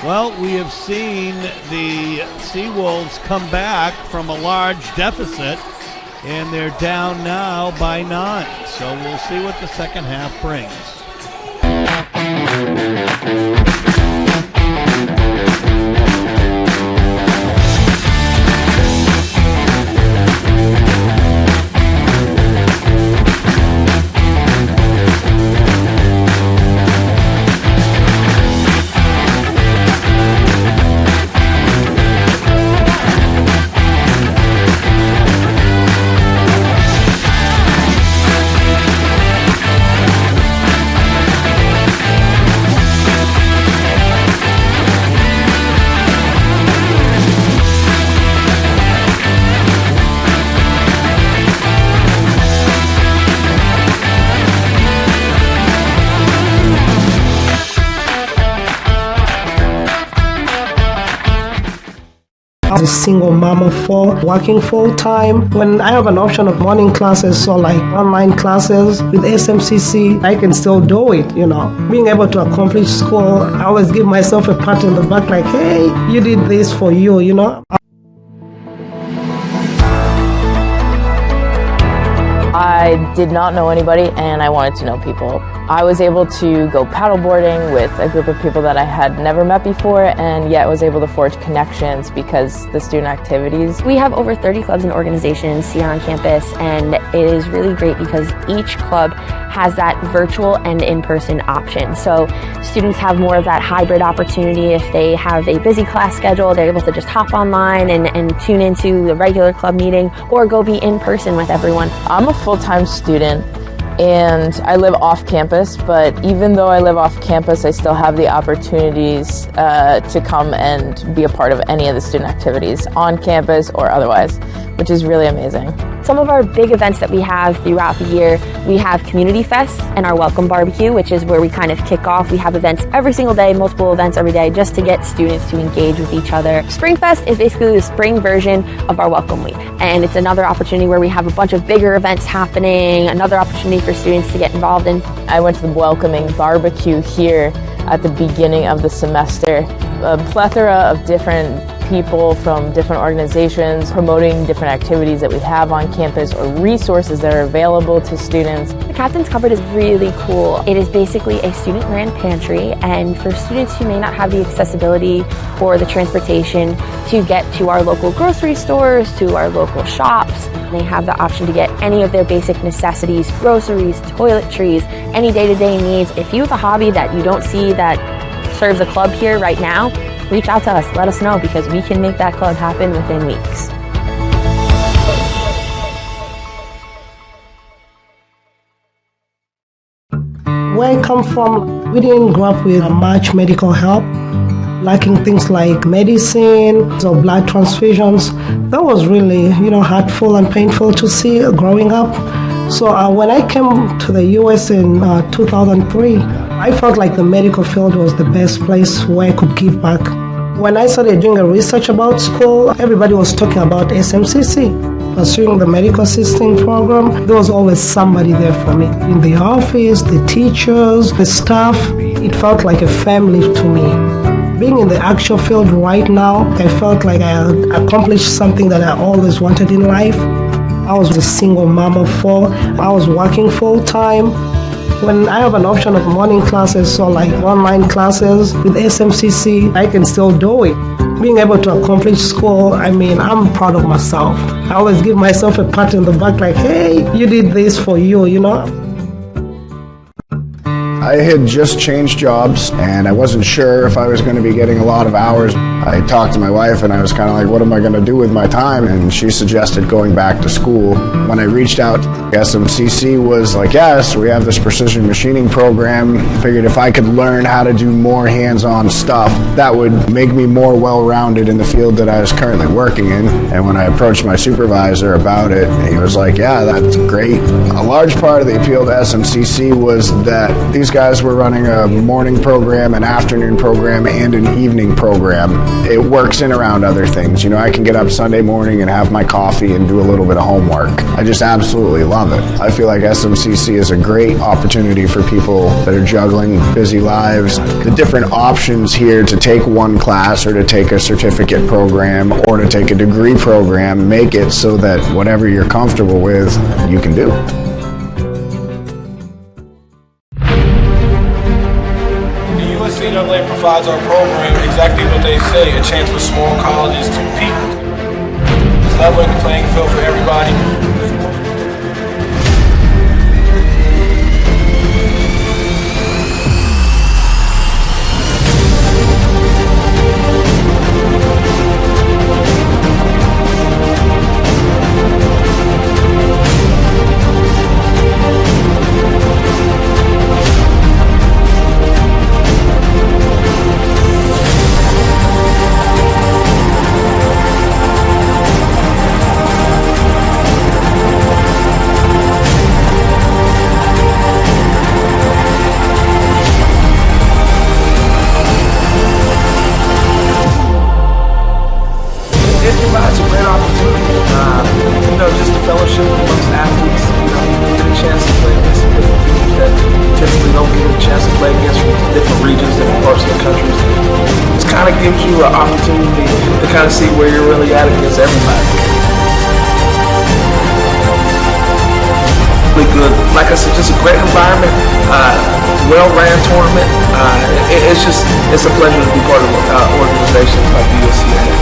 Well, we have seen the Seawolves come back from a large deficit, and they're down now by 9. So we'll see what the second half brings. I was a single mom of 4, working full-time. When I have an option of morning classes or like online classes with SMCC, I can still do it, Being able to accomplish school, I always give myself a pat on the back like, hey, you did this for you, I did not know anybody, and I wanted to know people. I was able to go paddleboarding with a group of people that I had never met before, and yet was able to forge connections because the student activities. We have over 30 clubs and organizations here on campus, and it is really great because each club has that virtual and in-person option. So students have more of that hybrid opportunity. If they have a busy class schedule, they're able to just hop online and tune into the regular club meeting or go be in person with everyone. I'm a full-time student and I live off campus, but even though I live off campus, I still have the opportunities to come and be a part of any of the student activities on campus or otherwise, which is really amazing. Some of our big events that we have throughout the year, we have Community Fest and our Welcome Barbecue, which is where we kind of kick off. We have events every single day, multiple events every day, just to get students to engage with each other. Spring Fest is basically the spring version of our Welcome Week, and it's another opportunity where we have a bunch of bigger events happening, another opportunity for students to get involved in. I went to the Welcoming Barbecue here at the beginning of the semester. A plethora of different people from different organizations promoting different activities that we have on campus or resources that are available to students. The Captain's Cupboard is really cool. It is basically a student-ran pantry, and for students who may not have the accessibility or the transportation to get to our local grocery stores, to our local shops, they have the option to get any of their basic necessities, groceries, toiletries, any day-to-day needs. If you have a hobby that you don't see that serves a club here right now, reach out to us, let us know, because we can make that club happen within weeks. Where I come from, we didn't grow up with much medical help, lacking things like medicine or blood transfusions. That was really, hurtful and painful to see growing up. So when I came to the US in 2003, I felt like the medical field was the best place where I could give back. When I started doing a research about school, everybody was talking about SMCC. Pursuing the medical assisting program, there was always somebody there for me. In the office, the teachers, the staff, it felt like a family to me. Being in the actual field right now, I felt like I had accomplished something that I always wanted in life. I was a single mom of 4. I was working full-time. When I have an option of morning classes or like online classes with SMCC, I can still do it. Being able to accomplish school, I'm proud of myself. I always give myself a pat on the back like, hey, you did this for you, I had just changed jobs and I wasn't sure if I was going to be getting a lot of hours. I talked to my wife and I was kind of like, what am I going to do with my time? And she suggested going back to school. When I reached out, SMCC was like, yes, we have this precision machining program. Figured if I could learn how to do more hands-on stuff, that would make me more well-rounded in the field that I was currently working in. And when I approached my supervisor about it, he was like, yeah, that's great. A large part of the appeal to SMCC was that these guys were running a morning program, an afternoon program, and an evening program. It works in around other things. You know, I can get up Sunday morning and have my coffee and do a little bit of homework. I just absolutely love it. I feel like SMCC is a great opportunity for people that are juggling busy lives. The different options here to take one class or to take a certificate program or to take a degree program make it so that whatever you're comfortable with, you can do. USCA provides our program exactly what they say, a chance for small colleges to compete. It's leveling the playing field for everybody. Gives you an opportunity to kind of see where you're really at against everybody. Really good, like I said, just a great environment, well-ran tournament. It's a pleasure to be part of organizations like the USCA.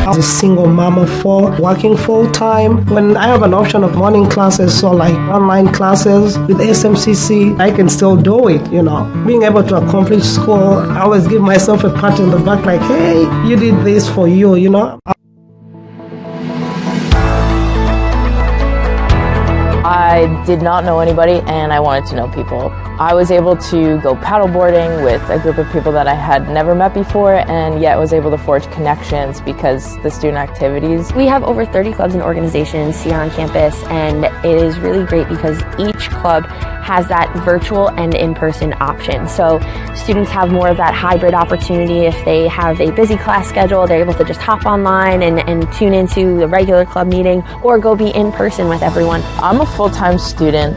I'm a single mom of 4, working full-time. When I have an option of morning classes or like online classes with SMCC, I can still do it, you know. Being able to accomplish school, I always give myself a pat on the back like, hey, you did this for you, you know. I did not know anybody and I wanted to know people. I was able to go paddleboarding with a group of people that I had never met before and yet was able to forge connections because the student activities. We have over 30 clubs and organizations here on campus, and it is really great because each club has that virtual and in-person option. So students have more of that hybrid opportunity. If they have a busy class schedule, they're able to just hop online and tune into the regular club meeting or go be in person with everyone. I'm a full-time student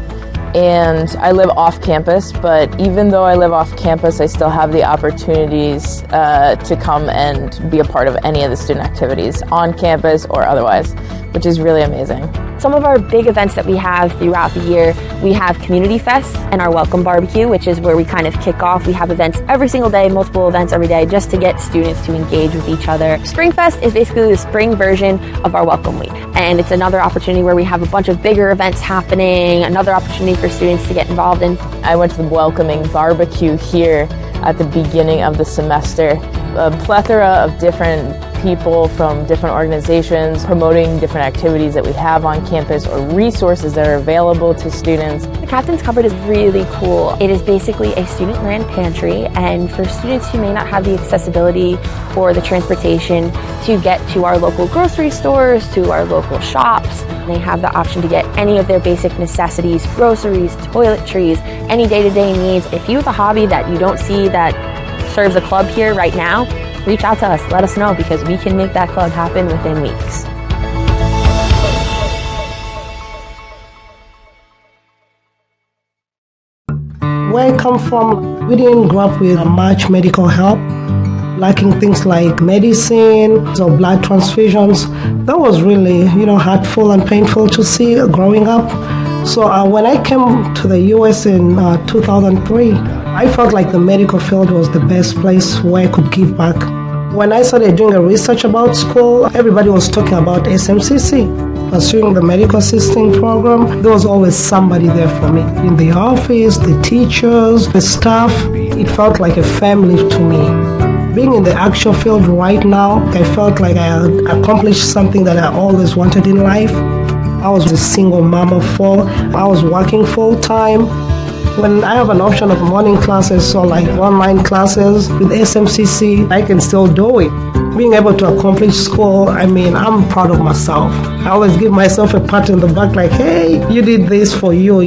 and I live off campus, but even though I live off campus, I still have the opportunities to come and be a part of any of the student activities on campus or otherwise, which is really amazing. Some of our big events that we have throughout the year, we have Community Fest and our Welcome Barbecue, which is where we kind of kick off. We have events every single day, multiple events every day, just to get students to engage with each other. Spring Fest is basically the spring version of our Welcome Week, and it's another opportunity where we have a bunch of bigger events happening, another opportunity for for students to get involved in. I went to the welcoming barbecue here at the beginning of the semester. A plethora of different people from different organizations promoting different activities that we have on campus or resources that are available to students. The Captain's Cupboard is really cool. It is basically a student-ran pantry, and for students who may not have the accessibility or the transportation to get to our local grocery stores, to our local shops, they have the option to get any of their basic necessities, groceries, toiletries, any day-to-day needs. If you have a hobby that you don't see that serves a club here right now, reach out to us, let us know, because we can make that club happen within weeks. Where I come from, we didn't grow up with much medical help, lacking things like medicine or blood transfusions. That was really, hurtful and painful to see growing up. So when I came to the U.S. in 2003, I felt like the medical field was the best place where I could give back. When I started doing a research about school, everybody was talking about SMCC. Pursuing the medical assisting program, there was always somebody there for me. In the office, the teachers, the staff, it felt like a family to me. Being in the actual field right now, I felt like I had accomplished something that I always wanted in life. I was a single mom of 4. I was working full time. When I have an option of morning classes or like online classes with SMCC, I can still do it. Being able to accomplish school, I'm proud of myself. I always give myself a pat on the back like, hey, you did this for you,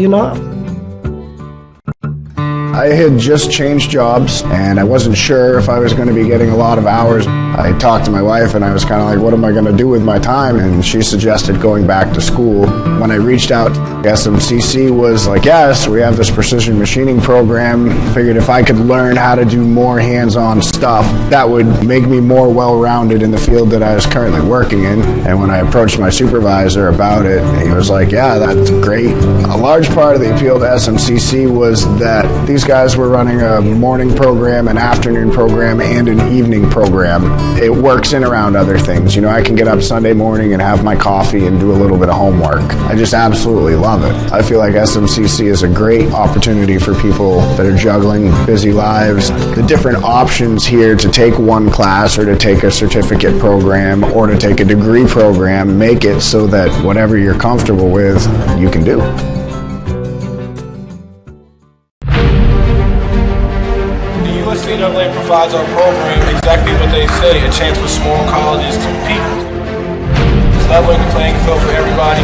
I had just changed jobs, and I wasn't sure if I was going to be getting a lot of hours. I talked to my wife, and I was kind of like, what am I going to do with my time? And she suggested going back to school. When I reached out, SMCC was like, yes, we have this precision machining program. Figured if I could learn how to do more hands-on stuff, that would make me more well-rounded in the field that I was currently working in. And when I approached my supervisor about it, he was like, yeah, that's great. A large part of the appeal to SMCC was that these guys were running a morning program, an afternoon program, and an evening program. It works in around other things. I can get up Sunday morning and have my coffee and do a little bit of homework. I just absolutely love it. I feel like SMCC is a great opportunity for people that are juggling busy lives. The different options here to take one class or to take a certificate program or to take a degree program make it so that whatever you're comfortable with, you can do. NCAA provides our program exactly what they say, a chance for small colleges to compete. It's leveling the playing field for everybody.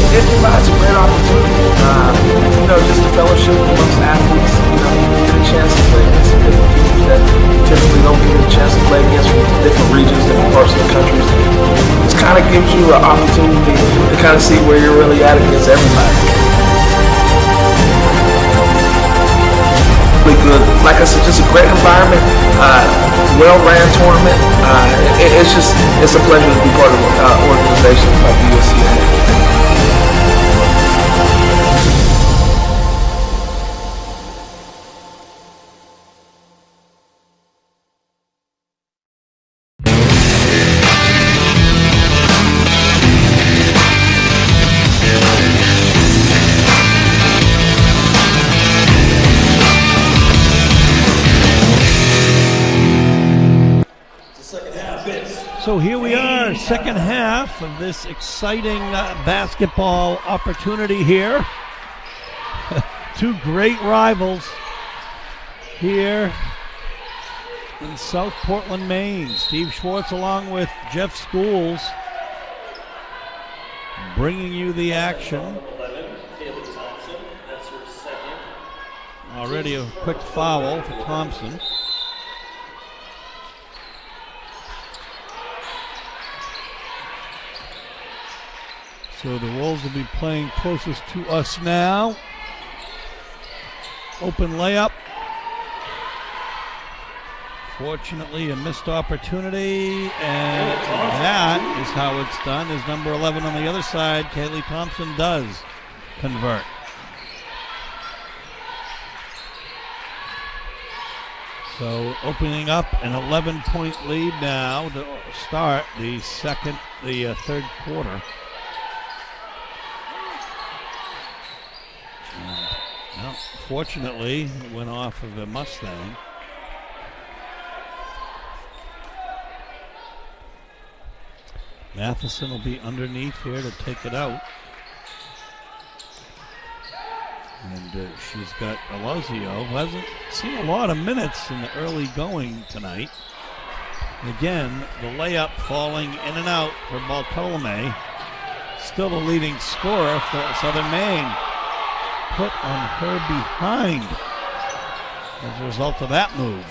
It provides a great opportunity, just a fellowship amongst athletes, get a chance to play against some different teams that typically don't get a chance to play against from different regions, different parts of the country. This kind of gives you an opportunity to kind of see where you're really at against everybody. Really good, like I said, just a great environment, well-ran tournament. It's a pleasure to be part of organizations like YSCC. So here we are, second half of this exciting basketball opportunity here. Two great rivals here in South Portland, Maine. Steve Schwartz along with Jeff Schools bringing you the action. Already a quick foul for Thompson. So the Wolves will be playing closest to us now. Open layup. Fortunately, a missed opportunity, and that is how it's done. Is number 11 on the other side. Kaylee Thompson does convert. So opening up an 11-point lead now to start the third quarter. Well, fortunately, it went off of a Mustang. Matheson will be underneath here to take it out. And she's got Alozio, who hasn't seen a lot of minutes in the early going tonight. Again, the layup falling in and out for Bartolome. Still the leading scorer for Southern Maine. Put on her behind as a result of that move.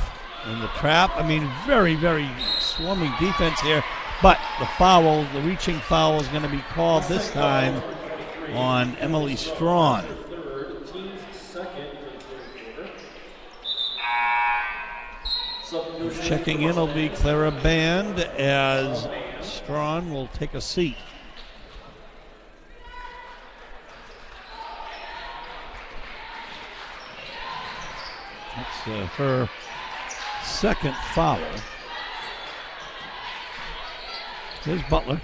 And the trap, I mean, very, very swarming defense here. But the foul, the reaching foul is going to be called this time on Emily Strawn. Checking in will be Clara Band as Strawn will take a seat. That's her second foul. Here's Butler.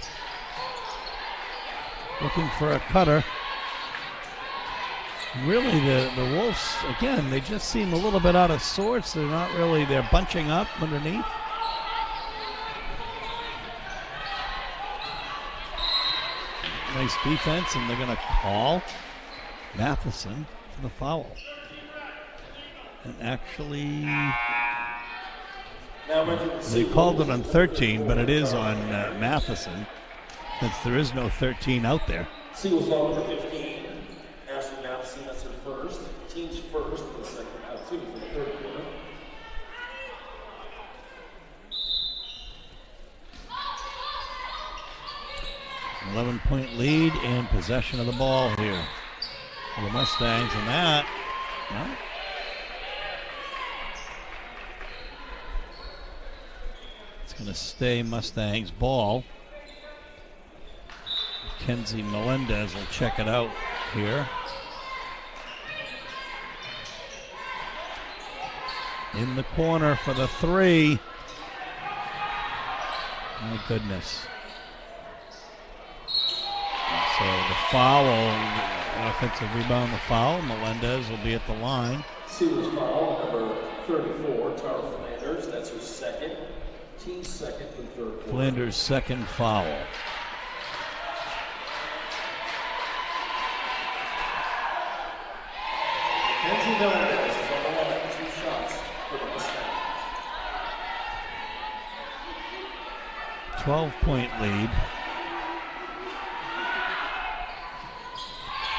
Looking for a cutter. Really, the Wolves, again, they just seem a little bit out of sorts. They're not really, they're bunching up underneath. Nice defense, and they're going to call Matheson for the foul. And actually, they called it on 13, but it is on Matheson, since there is no 13 out there. Seagulls foul number 15. Ashley Matheson, that's her first. Team's first for the second half, for the third quarter. An 11-point lead and possession of the ball here for the Mustangs, and that, well, it's going to stay Mustangs ball. Kenzie Melendez will check it out here. In the corner for the three. My goodness. So the foul, offensive rebound, the foul. Melendez will be at the line. Seagulls foul number 34, Tara Flanders. That's her second. Team's second and third quarter. Flanders' second foul. Kenzie Melendez is on the line, 2 shots for the Mustangs. 12-point lead.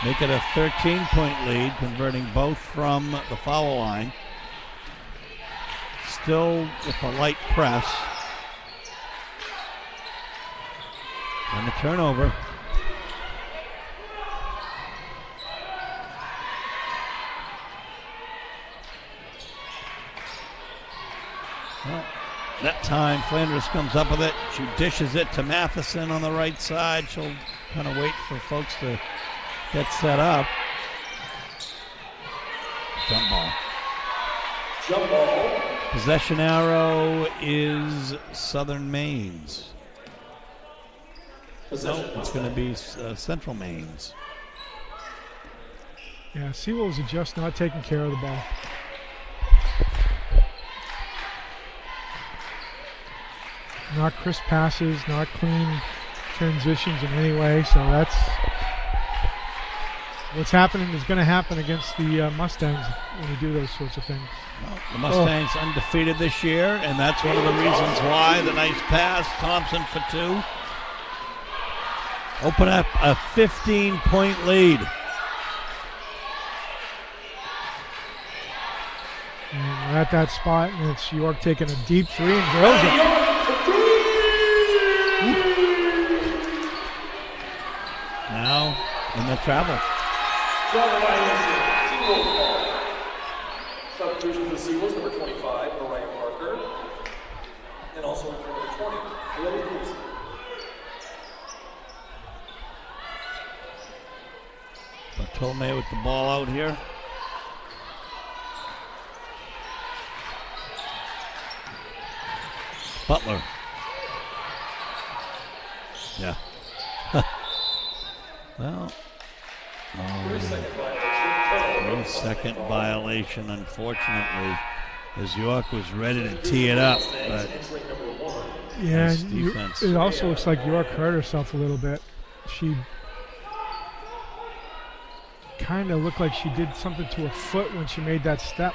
Make it a 13-point lead, converting both from the foul line. Still with a light press. And the turnover. Well, that time Flanders comes up with it. She dishes it to Matheson on the right side. She'll kind of wait for folks to get set up. Jump ball. Jump ball. Possession arrow is Southern Maine's. No, it's going to be Central Maine's. Yeah, Seawolves are just not taking care of the ball. Not crisp passes, not clean transitions in any way, so that's what's happening is going to happen against the Mustangs when you do those sorts of things. Well, the Mustangs undefeated this year, and that's one of the reasons why. The nice pass, Thompson for 2. Open up a 15-point lead. at that spot, and it's York taking a deep three and drills it. Now in the travel. Substitution for the Seawolves, number 25, Mariah Parker. And also number 20, Haley Cruz. Bartolome with the ball out here. Butler. Yeah. Well, 3-second violation, unfortunately, as York was ready to tee it up. But yeah, nice defense. It also looks like York hurt herself a little bit. She kind of looked like she did something to her foot when she made that step.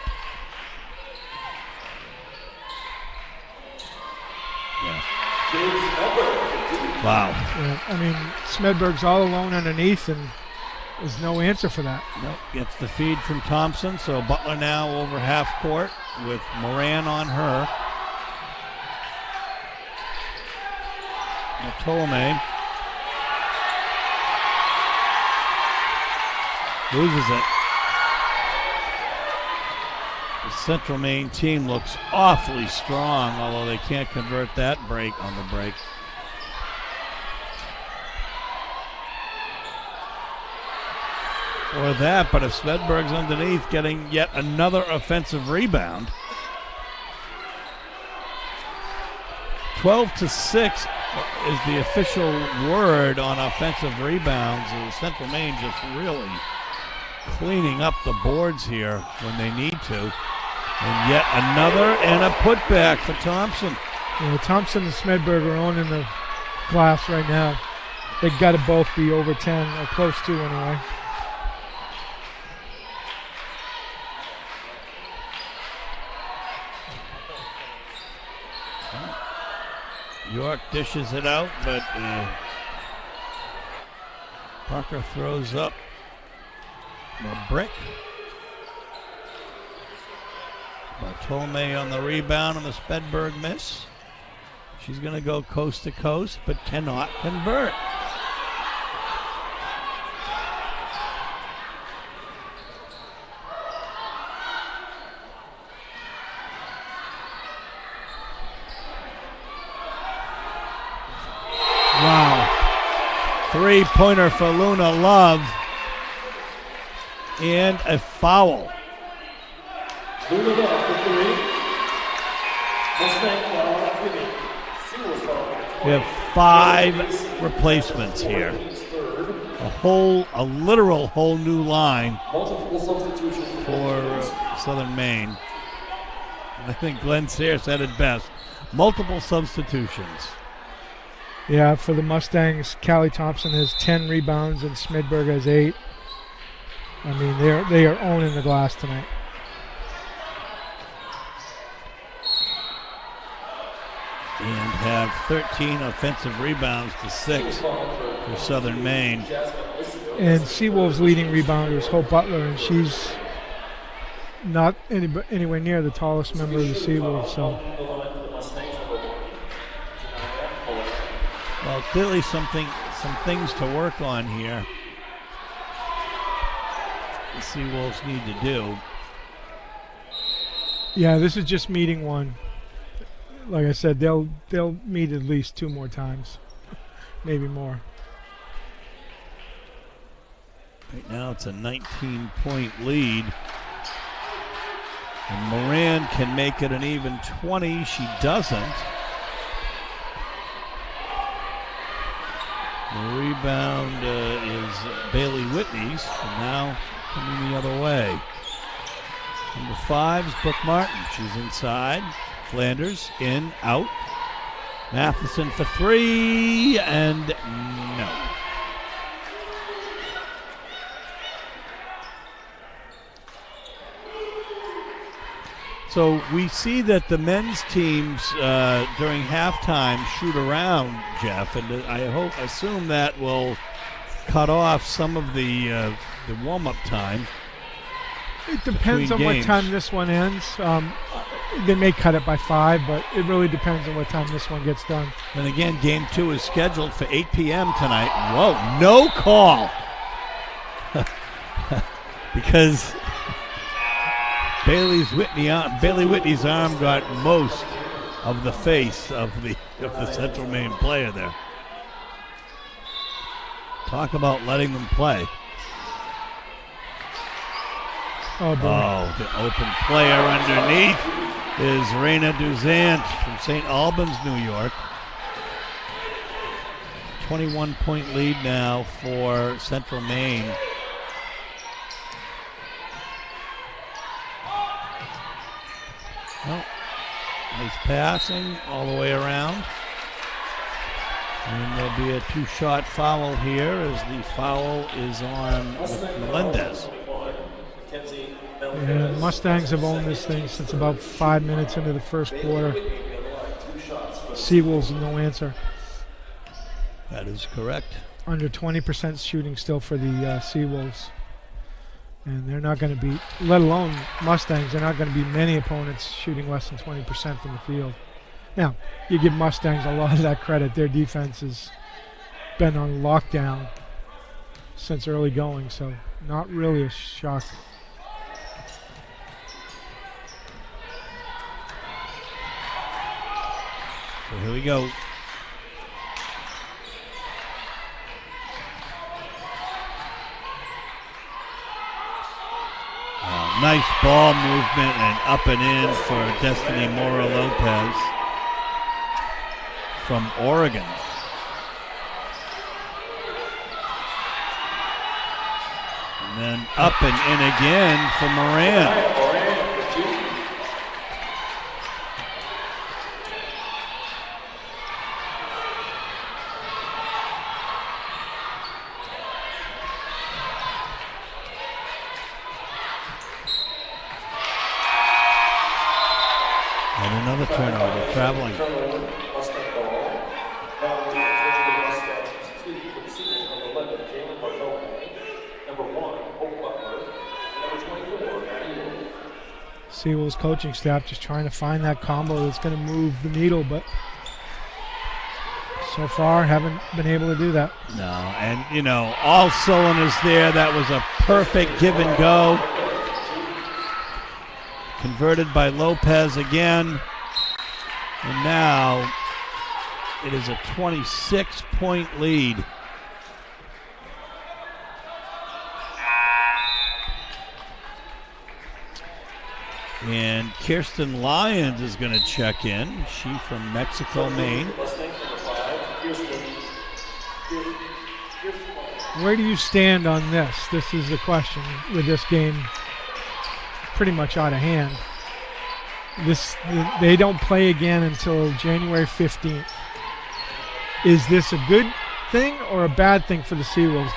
Yeah. Wow. Yeah, I mean, Smedberg's all alone underneath, and there's no answer for that. Nope. Gets the feed from Thompson, so Butler now over half court with Moran on her. Bartolome loses it. The Central Maine team looks awfully strong, although they can't convert that break on the break. Or that, but if Smedberg's underneath, getting yet another offensive rebound. 12-6 is the official word on offensive rebounds. Central Maine just really cleaning up the boards here when they need to. And yet another and a putback for Thompson. Yeah, Thompson and Smedberg are owning the glass right now. They've got to both be over 10, or close to anyway. York dishes it out, but Parker throws up a brick. Bartolome on the rebound on the Smedberg miss. She's going to go coast to coast, but cannot convert. Wow. Three-pointer for Luna Love. And a foul. Luna Love for three. We have 5 replacements here. A literal whole new line for Southern Maine. And I think Glenn Sayre said it best. Multiple substitutions. Yeah, for the Mustangs, Callie Thompson has 10 rebounds and Smedberg has 8. I mean, they are owning the glass tonight. And have 13 offensive rebounds to 6 for Southern Maine. And Seawolves' leading rebounder is Hope Butler, and she's not anywhere near the tallest member of the Seawolves. So, well, clearly some things to work on here. The Seawolves need to do. Yeah, this is just meeting one. Like I said, they'll meet at least 2 more times, maybe more. Right now it's a 19-point lead. And Moran can make it an even 20. She doesn't. The rebound is Bailey Whitney's, and now coming the other way. Number 5 is Brooke Martin. She's inside. Flanders in, out. Matheson for 3, and no. So we see that the men's teams during halftime shoot around, Jeff, and I assume that will cut off some of the warm-up time. It depends on between what time games. this one ends. They may cut it by 5, but it really depends on what time this one gets done. And again, game 2 is scheduled for 8 p.m. tonight. Whoa, no call. Because Bailey Whitney's arm got most of the face of the Central Maine player there. Talk about letting them play. Oh, boy. Oh, the open player underneath is Raina Duzant from St. Albans, New York. 21-point lead now for Central Maine. Well, nice passing all the way around. And there'll be a 2-shot foul here as the foul is on Melendez. Yeah, Mustangs have owned this thing since about 5 minutes into the first quarter. Seawolves, no answer. That is correct. Under 20% shooting still for the Seawolves. And they're not going to beat, let alone Mustangs, they're not going to beat many opponents shooting less than 20% from the field. Now, you give Mustangs a lot of that credit. Their defense has been on lockdown since early going, so not really a shock. So here we go. Nice ball movement and up and in for Destiny Mora Lopez from Oregon. And then up and in again for Moran. And another turnover, traveling. Seawolves coaching staff just trying to find that combo that's going to move the needle, but so far haven't been able to do that. No, and you know, all cylinders there. That was a perfect give and go. Converted by Lopez again. And now it is a 26-point lead. And Kirsten Lyons is going to check in. She from Mexico, Maine. Where do you stand on this? This is the question with this game pretty much out of hand. They don't play again until January 15th. Is this a good thing or a bad thing for the Seawolves?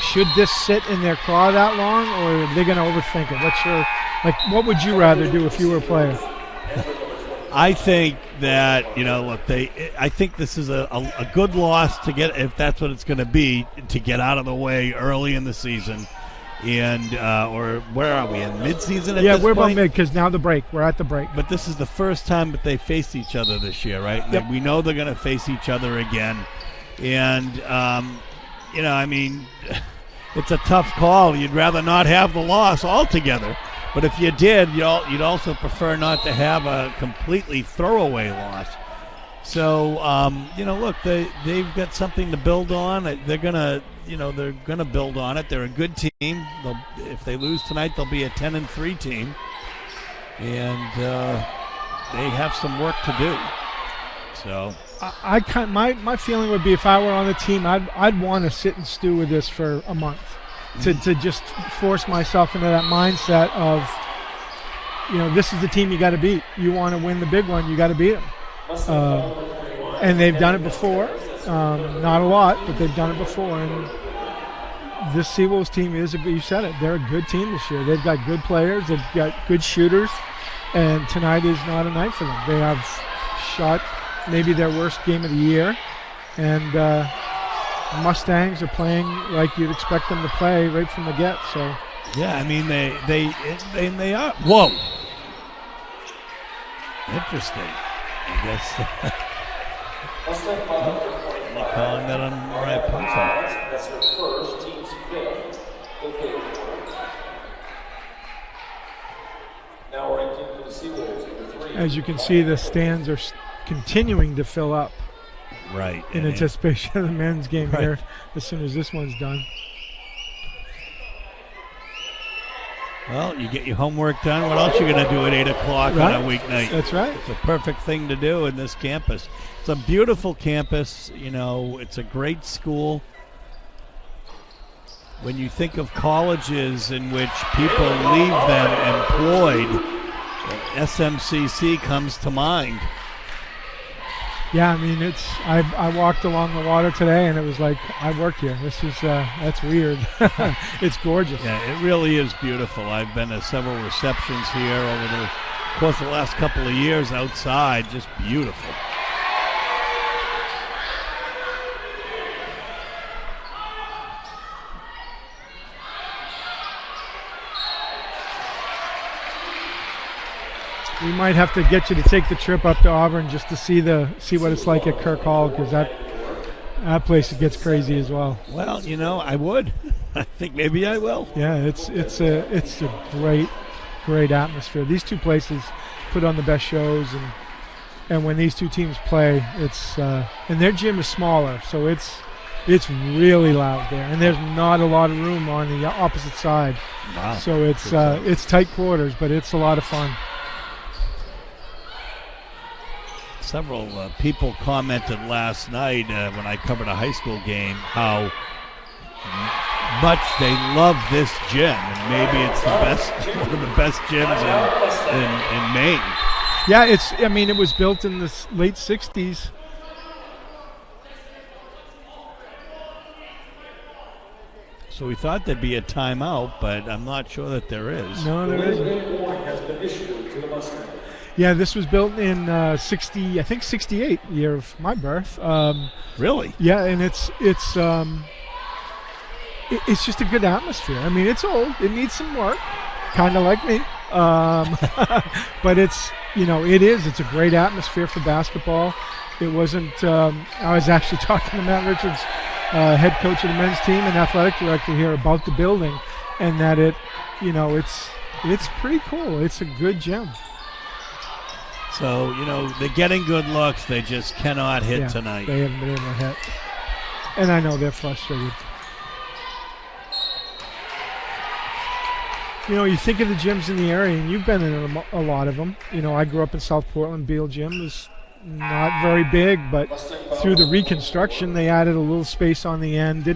Should this sit in their craw that long, or are they going to overthink it? What would you rather do if you were a player? I think that, I think this is a good loss to get, if that's what it's going to be, to get out of the way early in the season. And or where are we, in mid-season at this point? Yeah, we're about mid, because now the break. We're at the break. But this is the first time that they faced each other this year, right? Yep. We know they're going to face each other again. And, it's a tough call. You'd rather not have the loss altogether. But if you did, you'd also prefer not to have a completely throwaway loss. So, look, they've got something to build on. They're gonna build on it. They're a good team. If they lose tonight, they'll be a 10-3 team, and they have some work to do. So, my feeling would be, if I were on the team, I'd want to sit and stew with this for a month, to just force myself into that mindset of, this is the team you got to beat. You want to win the big one, you got to beat them. And they've done it before. Not a lot, but they've done it before. And this Seawolves team you said it, they're a good team this year. They've got good players, they've got good shooters, and tonight is not a night for them. They have shot maybe their worst game of the year, and Mustangs are playing like you'd expect them to play right from the get. So Yeah, I mean they are. Whoa, interesting. I guess they're calling that on the right person. That's her first, team's fifth. The third quarter. Now ranked in for the Seawolves, number 3. As you can see, the stands are continuing to fill up Right. in anticipation of the men's game here as soon as this one's done. Well, you get your homework done. What else are you going to do at 8 o'clock on a weeknight? That's right. It's a perfect thing to do in this campus. It's a beautiful campus. You know, it's a great school. When you think of colleges in which people leave them employed, SMCC comes to mind. Yeah, I mean, I walked along the water today, and it was like, I work here. This is, that's weird. It's gorgeous. Yeah, it really is beautiful. I've been to several receptions here over the course of the last couple of years outside. Just beautiful. We might have to get you to take the trip up to Auburn just to see what it's like at Kirk Hall, because that place gets crazy as well. Well, you know, I would. I think maybe I will. Yeah, it's a great atmosphere. These two places put on the best shows, and when these two teams play, it's and their gym is smaller, so it's really loud there, and there's not a lot of room on the opposite side. Wow. So it's tight quarters, but it's a lot of fun. Several people commented last night when I covered a high school game how much they love this gym, and maybe it's one of the best gyms in Maine. Yeah, it was built in the late 60s. So we thought there'd be a timeout, but I'm not sure that there is. No, there isn't. Has been issued to the Mustangs. Yeah, this was built in 68, year of my birth. Really? Yeah, and it's just a good atmosphere. I mean, it's old. It needs some work, kind of like me. But it's a great atmosphere for basketball. It wasn't. I was actually talking to Matt Richards, head coach of the men's team and athletic director here, about the building, and that it's pretty cool. It's a good gym. So, they're getting good looks. They just cannot hit tonight. They haven't been able to hit. And I know they're frustrated. You think of the gyms in the area, and you've been in a lot of them. I grew up in South Portland. Beale Gym was not very big, but through the reconstruction, they added a little space on the end. They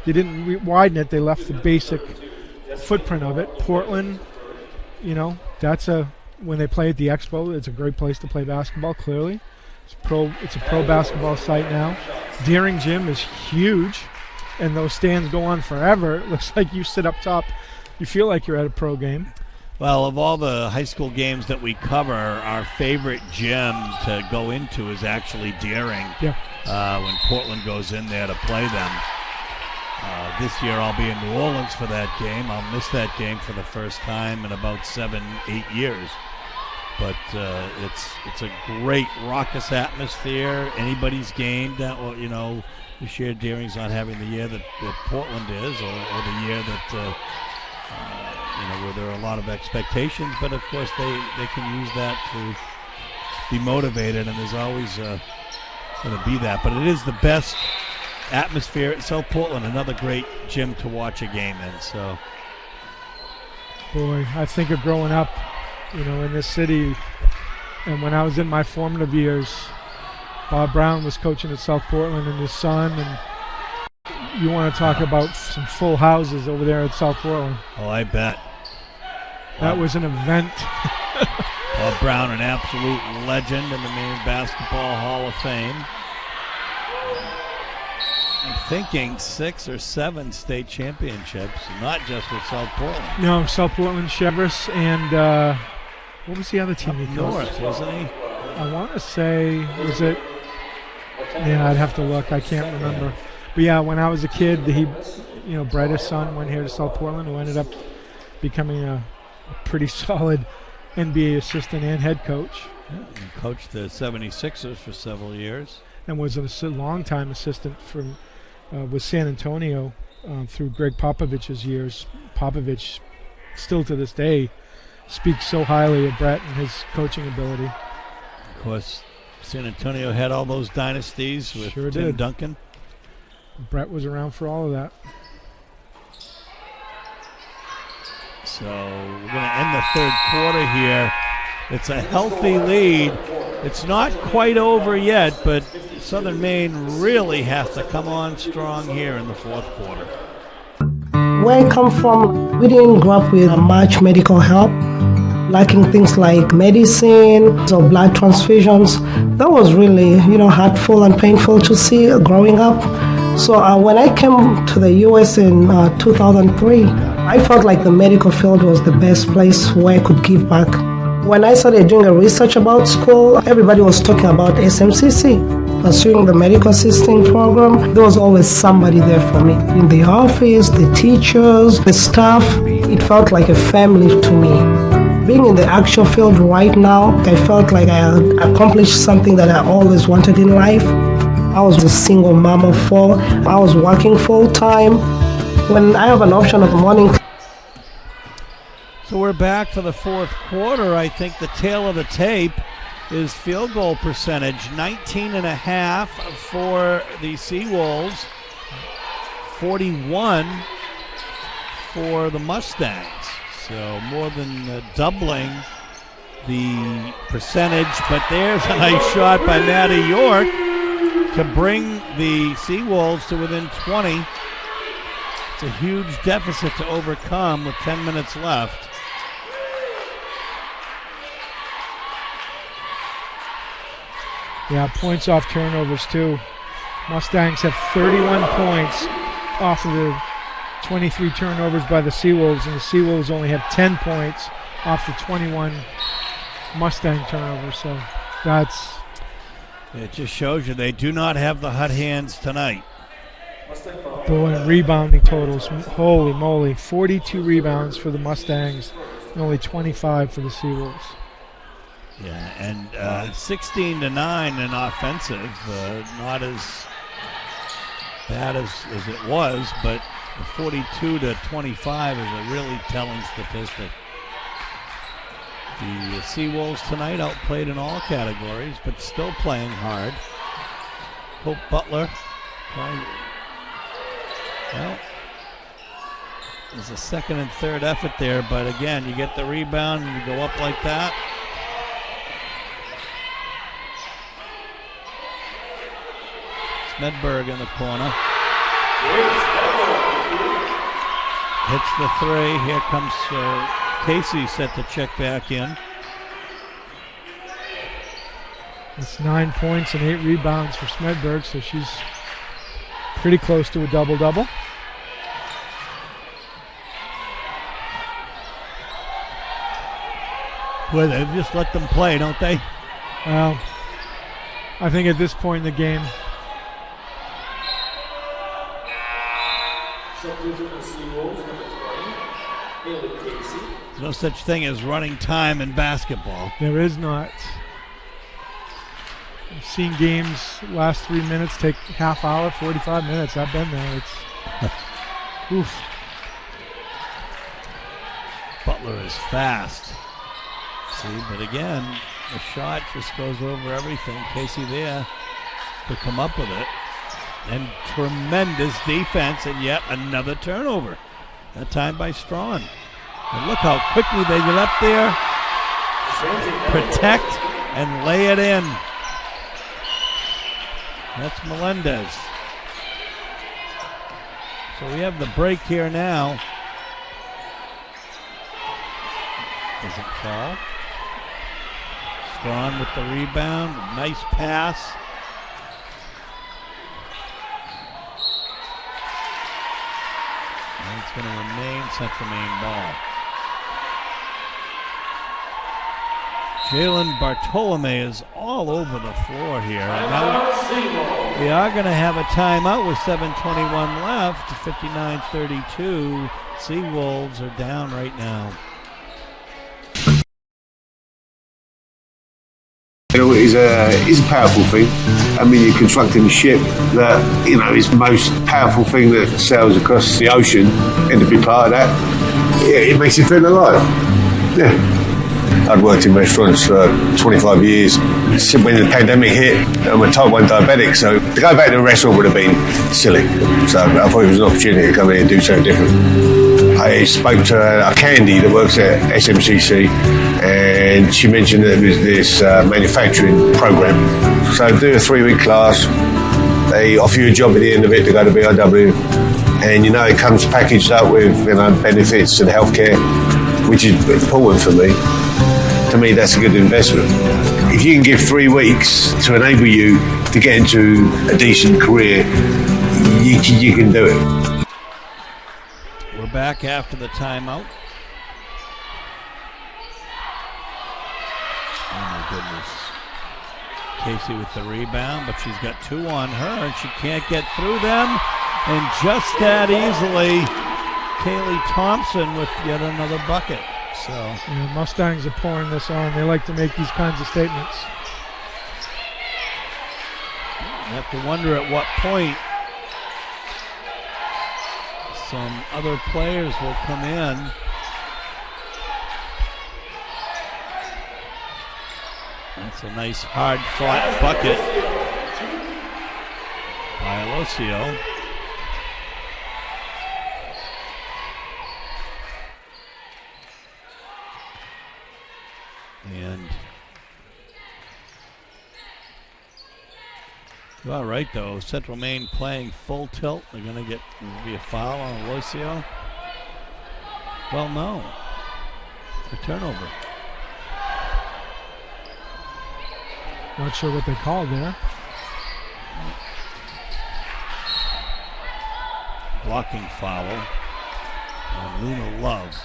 didn't widen it. They left the basic footprint of it. Portland, when they play at the Expo, it's a great place to play basketball, clearly. It's a pro basketball site now. Deering Gym is huge, and those stands go on forever. It looks like you sit up top. You feel like you're at a pro game. Well, of all the high school games that we cover, our favorite gym to go into is actually Deering. Yeah. When Portland goes in there to play them. This year I'll be in New Orleans for that game. I'll miss that game for the first time in about 7-8 years. But it's a great raucous atmosphere. Anybody's game that this year Deering's not having the year that Portland is, or the year that where there are a lot of expectations. But of course they can use that to be motivated, and there's always going to be that. But it is the best atmosphere at South Portland. Another great gym to watch a game in. So, boy, I think of growing up, in this city, and when I was in my formative years, Bob Brown was coaching at South Portland, and his son, and you want to talk about some full houses over there at South Portland. Oh, I bet. That was an event. Bob Brown, an absolute legend in the Maine Basketball Hall of Fame. I'm thinking 6 or 7 state championships, not just with South Portland. No, South Portland, Chevrolet, and what was the other team he coached? North, wasn't he? I want to say, was it? Yeah, I'd have to look. I can't remember. But yeah, when I was a kid, Bretta's son went here to South Portland, who ended up becoming a pretty solid NBA assistant and head coach. Yeah, he coached the 76ers for several years. And was a long-time assistant with San Antonio through Greg Popovich's years. Popovich, still to this day, speaks so highly of Brett and his coaching ability. Of course, San Antonio had all those dynasties with Sure Tim did. Duncan. Brett was around for all of that. So we're going to end the third quarter here. It's a healthy lead. It's not quite over yet, but Southern Maine really has to come on strong here in the fourth quarter. Where I come from, we didn't grow up with much medical help, lacking things like medicine or blood transfusions. That was really, hurtful and painful to see growing up. So when I came to the U.S. in 2003, I felt like the medical field was the best place where I could give back. When I started doing a research about school, everybody was talking about SMCC. Pursuing the medical assisting program, there was always somebody there for me. In the office, the teachers, the staff, it felt like a family to me. Being in the actual field right now, I felt like I had accomplished something that I always wanted in life. I was a single mom of 4. I was working full-time. When I have an option of morning. So we're back for the fourth quarter. I think the tail of the tape is field goal percentage. 19.5 for the Seawolves, 41 for the Mustangs. So more than doubling the percentage. But there's a nice shot by Maddie York to bring the Seawolves to within 20. It's a huge deficit to overcome with 10 minutes left. Yeah, points off turnovers too. Mustangs have 31 points off of the 23 turnovers by the Seawolves, and the Seawolves only have 10 points off the 21 Mustang turnovers. So that's... It just shows you they do not have the hot hands tonight. Boy, and rebounding totals. Holy moly. 42 rebounds for the Mustangs and only 25 for the Seawolves. Yeah, and 16 to 9 in offensive, not as bad as it was, but 42 to 25 is a really telling statistic. The Seawolves tonight outplayed in all categories, but still playing hard. Hope Butler. Well, there's a second and third effort there, but again, you get the rebound and you go up like that. Smedberg in the corner. Hits the three. Here comes Casey set to check back in. It's 9 points and 8 rebounds for Smedberg, so she's pretty close to a double-double. Well, they just let them play, don't they? Well, I think at this point in the game, there's no such thing as running time in basketball. there is not. I've seen games last 3 minutes take half hour, 45 minutes. I've been there. It's oof. Butler is fast. See, but again, the shot just goes over everything. Casey there to come up with it. And tremendous defense, and yet another turnover. That time by Strawn. And look how quickly they get up there, protect, and lay it in. That's Melendez. So we have the break here now. Does it fall? Strawn with the rebound. Nice pass. And it's going to remain Central Maine ball. Jalen Bartolome is all over the floor here. And now we are going to have a timeout with 7:21 left. 59-32. Seawolves are down right now. You know, it's a powerful thing. I mean, you're constructing a ship that, you know, is the most powerful thing that sails across the ocean, and to be part of that, it makes you feel alive. Yeah. I'd worked in restaurants for 25 years. When the pandemic hit, I'm a type 1 diabetic, so to go back to a restaurant would have been silly. So I thought it was an opportunity to come in and do something different. I spoke to a Candy that works at SMCC, and she mentioned that there was this manufacturing program. So do a 3-week class. They offer you a job at the end of it to go to BIW, and you know it comes packaged up with, you know, benefits and healthcare, which is important for me. To me, that's a good investment. If you can give 3 weeks to enable you to get into a decent career, you can do it. We're back after the timeout. Oh my goodness. Casey with the rebound, but she's got 2 on her and she can't get through them. And just that easily, Kaylee Thompson with yet another bucket. So yeah, Mustangs are pouring this on. They like to make these kinds of statements. You have to wonder at what point some other players will come in. That's a nice hard fought bucket by Alosio. And you are right, though. Central Maine playing full tilt. They're going to be a foul on Alosio. Well, no. A turnover. Not sure what they called there. Blocking foul on Luna Love.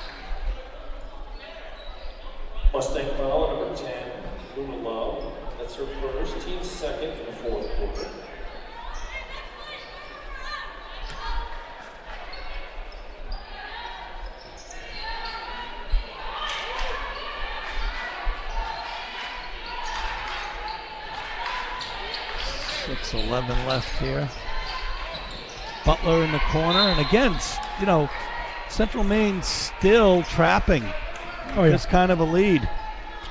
Mustang foul, number 10, Luna Love. That's her first, team's second in the fourth quarter. .11 left here. Butler in the corner, and again, you know, Central Maine still trapping this kind of a lead.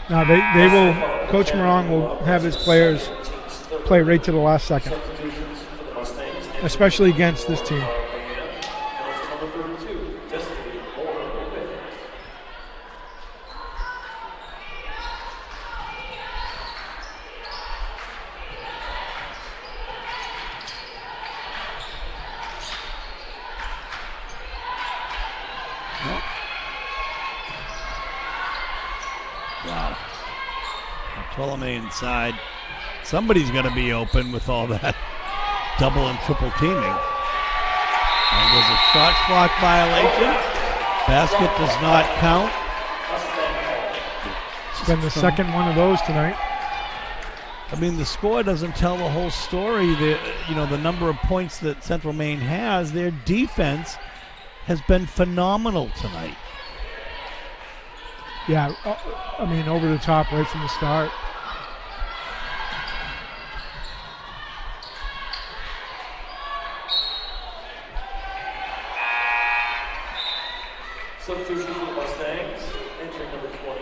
Now they will. Coach Morong will have his players play right to the last second, especially against this team. Bartolome inside. Somebody's going to be open with all that double and triple teaming. And there's a shot clock violation. Basket does not count. It's been the second one of those tonight. I mean, the score doesn't tell the whole story. The number of points that Central Maine has, their defense has been phenomenal tonight. Yeah, I mean, over the top right from the start. Substitution for the Mustangs, entering number 20,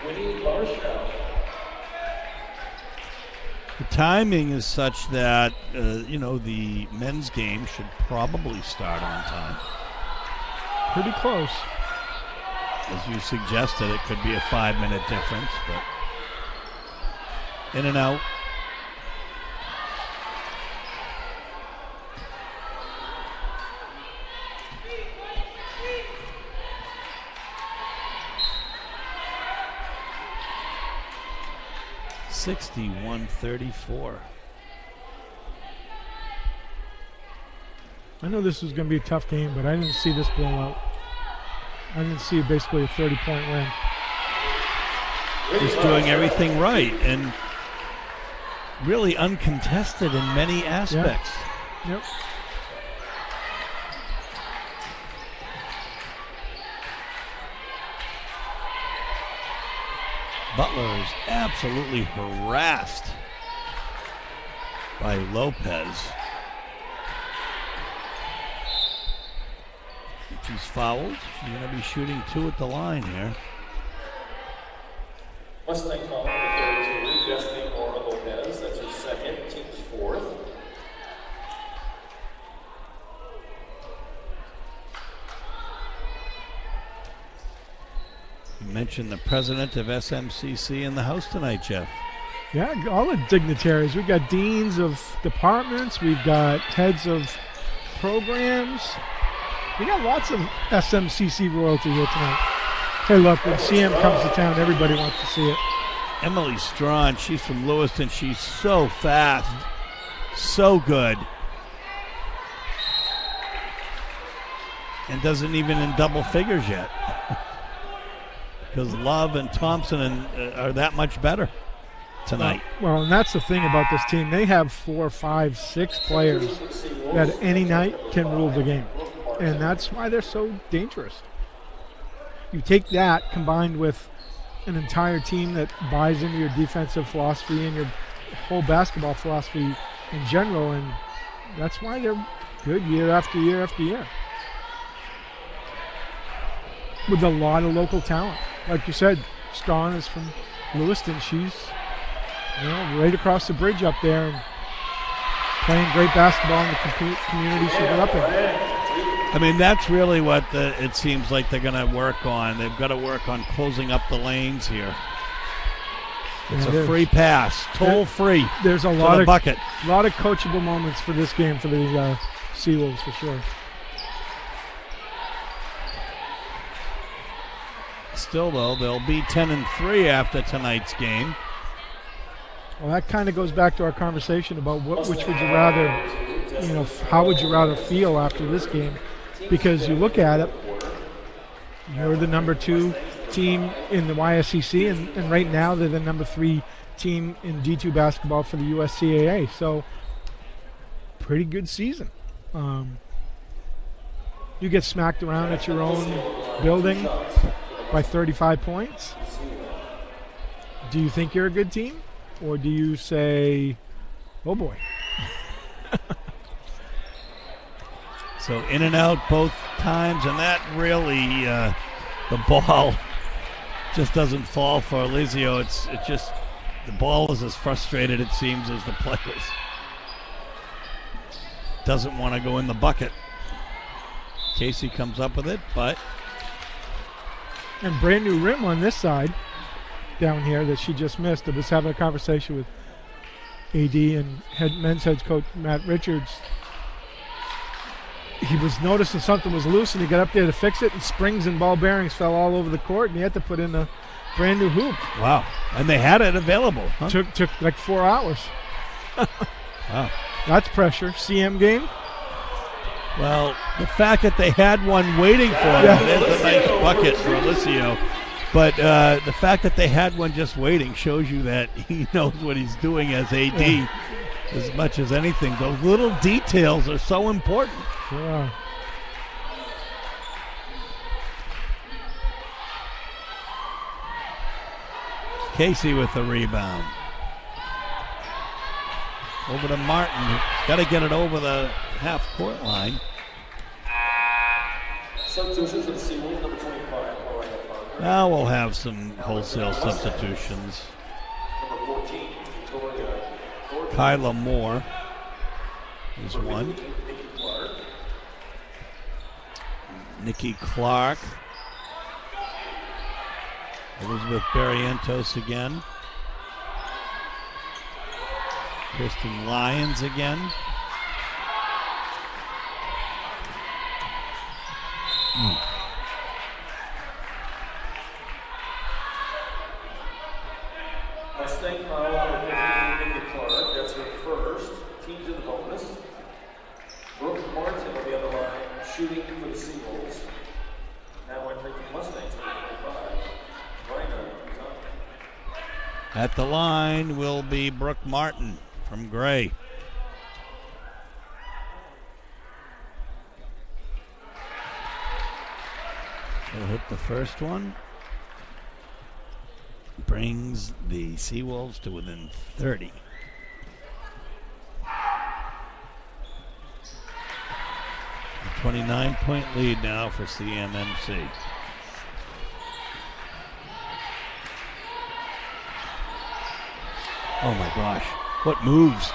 Winnie Marshall. The timing is such that, the men's game should probably start on time. Pretty close. As you suggested, it could be a 5-minute difference, but in and out. .61-34. I know this was going to be a tough game, but I didn't see this blowout. I didn't see basically a 30-point win. just doing everything right and really uncontested in many aspects. Yep. Butler is absolutely harassed by Lopez. She's fouled. She's going to be shooting 2 at the line here. Mustang foul number 32, Destiny Mora Lopez. That's her second, team's 4th. You mentioned the president of SMCC in the house tonight, Jeff. Yeah, all the dignitaries. We've got deans of departments. We've got heads of programs. We got lots of SMCC royalty here tonight. Hey, look, when CM comes to town, everybody wants to see it. Emily Strawn, she's from Lewiston. She's so fast, so good. And doesn't even in double figures yet. Because Love and Thompson are that much better tonight. Well, and that's the thing about this team. They have 4, 5, 6 players that any night can rule the game. And that's why they're so dangerous. You take that combined with an entire team that buys into your defensive philosophy and your whole basketball philosophy in general, and that's why they're good year after year after year. With a lot of local talent. Like you said, Strawn is from Lewiston. She's right across the bridge up there and playing great basketball in the community she grew up in. I mean, that's really what it seems like they're going to work on. They've got to work on closing up the lanes here. It's a free pass, toll free. There's a lot of bucket. A lot of coachable moments for this game for the Seawolves for sure. Still, though, they'll be 10-3 after tonight's game. Well, that kind of goes back to our conversation about which would you rather, how would you rather feel after this game? Because you look at it, you're the number 2 team in the YSCC, and right now they're the number 3 team in D2 basketball for the USCAA. So, pretty good season. You get smacked around at your own building by 35 points. Do you think you're a good team? Or do you say, oh boy? So in and out both times, and that really, the ball just doesn't fall for Elizio. It's just, the ball is as frustrated, it seems, as the players. Doesn't want to go in the bucket. Casey comes up with it, but. And brand new rim on this side down here that she just missed. I was having a conversation with AD and men's head coach Matt Richards. He was noticing something was loose and he got up there to fix it, and springs and ball bearings fell all over the court, and he had to put in a brand new hoop. Wow. And they had it available. Huh? Took like 4 hours. Wow. That's pressure. CM game. Well, the fact that they had one waiting for them, there's a nice bucket for Alicio. But the fact that they had one just waiting shows you that he knows what he's doing as AD as much as anything. Those little details are so important. Yeah. Casey with the rebound. Over to Martin. Got to get it over the half-court line. Substitution for the Seawolves, number 25. Now we'll have some wholesale substitutions. Number 14, Victoria. Kyla Moore is one. Nikki Clark. Elizabeth Barrientos again. Kristen Lyons again. Mustang foul number 15, Nikki Clark. That's her first. Teams in the bonus. Brooke Martin will be on the line, shooting for the Seawolves. Now entering for the Mustangs, number 25. Rhino is up. At the line will be Brooke Martin from Gray. She'll hit the first one. Brings the Seawolves to within 30. A 29-point lead now for CMMC. Oh my gosh, what moves.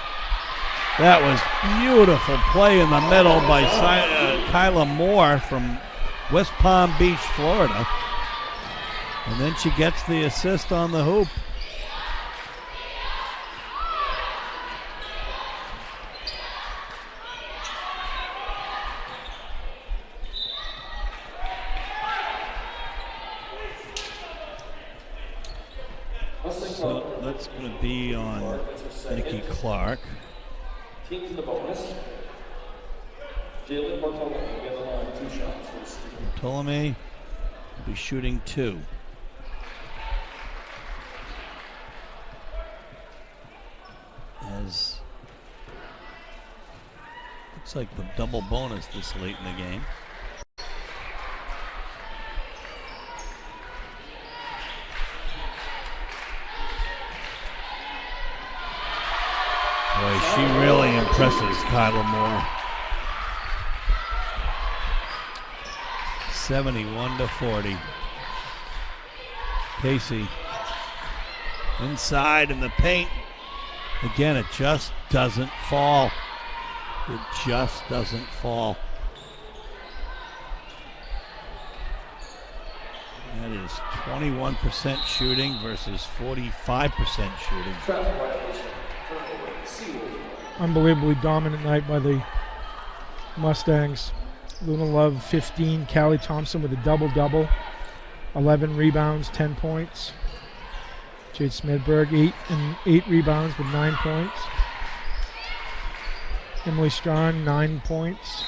That was beautiful play in the middle by Kyla Moore from West Palm Beach, Florida. And then she gets the assist on the hoop. So that's going to be on Nikki Clark. Team to the bonus. Jalen Bartolome will get the line, 2 shots for the Steelers. Bartolome will be shooting 2. As looks like the double bonus this late in the game. Boy, she really impresses Kyla Moore. 71-40. Casey inside in the paint. Again, it just doesn't fall. It just doesn't fall. That is 21% shooting versus 45% shooting. Unbelievably dominant night by the Mustangs. Luna Love 15, Callie Thompson with a double-double, 11 rebounds, 10 points. Jade Smedberg 8 rebounds with 9 points. Emily Strawn 9 points.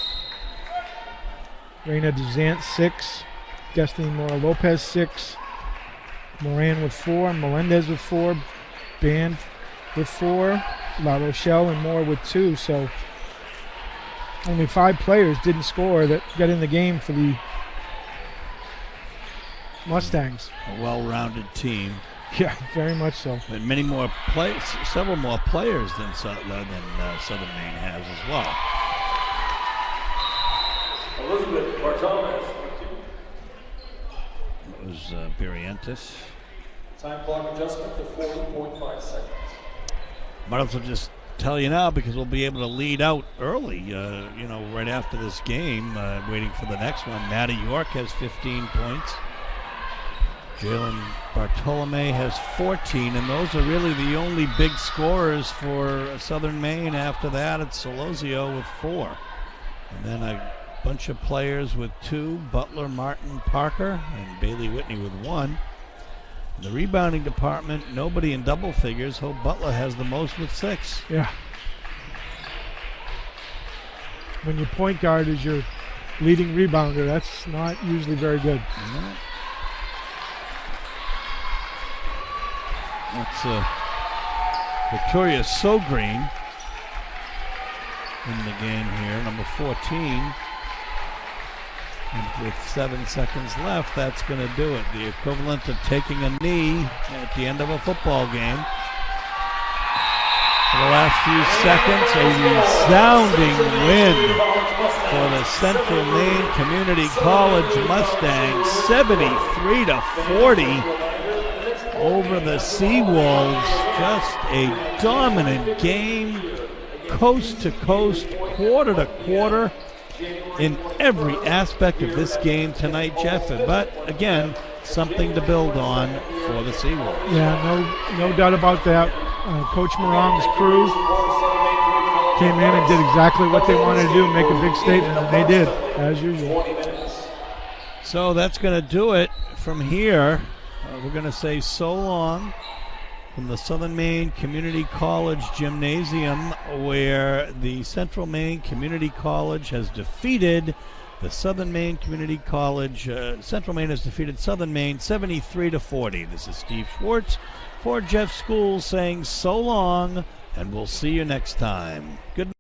Reina Duzant 6. Destiny Mora Lopez 6. Moran with 4. Melendez with 4. Band with 4. La Rochelle and Moore with 2. So only 5 players didn't score that got in the game for the Mustangs. A well-rounded team. Yeah, very much so. And many more players, several more players than Southern Maine has as well. Elizabeth Bartolome. It was Barrientos. Time clock adjustment to 40.5 seconds. Might as well just tell you now because we'll be able to lead out early, right after this game, waiting for the next one. Maddie York has 15 points. Jalen Bartolome has 14, and those are really the only big scorers for Southern Maine. After that, it's Solozio with 4. And then a bunch of players with 2, Butler, Martin, Parker, and Bailey Whitney with 1. In the rebounding department, nobody in double figures. Hope Butler has the most with 6. Yeah. When your point guard is your leading rebounder, that's not usually very good. Mm-hmm. That's Victoria Sogreen in the game here, number 14. And with 7 seconds left, that's going to do it. The equivalent of taking a knee at the end of a football game. For the last few seconds, a resounding win for the Central Maine Community College Mustangs, 73-40. Over the Seawolves. Just a dominant game, coast to coast, quarter to quarter, in every aspect of this game tonight, Jeff. But again, something to build on for the Seawolves. Yeah, no doubt about that. Coach Morong's crew came in and did exactly what they wanted to do, make a big statement, and they did, as usual. So that's going to do it from here. We're going to say so long from the Southern Maine Community College Gymnasium, where the Central Maine Community College has defeated the Southern Maine Community College. Central Maine has defeated Southern Maine 73-40. This is Steve Schwartz For Jeff Schools saying so long, and we'll see you next time. Good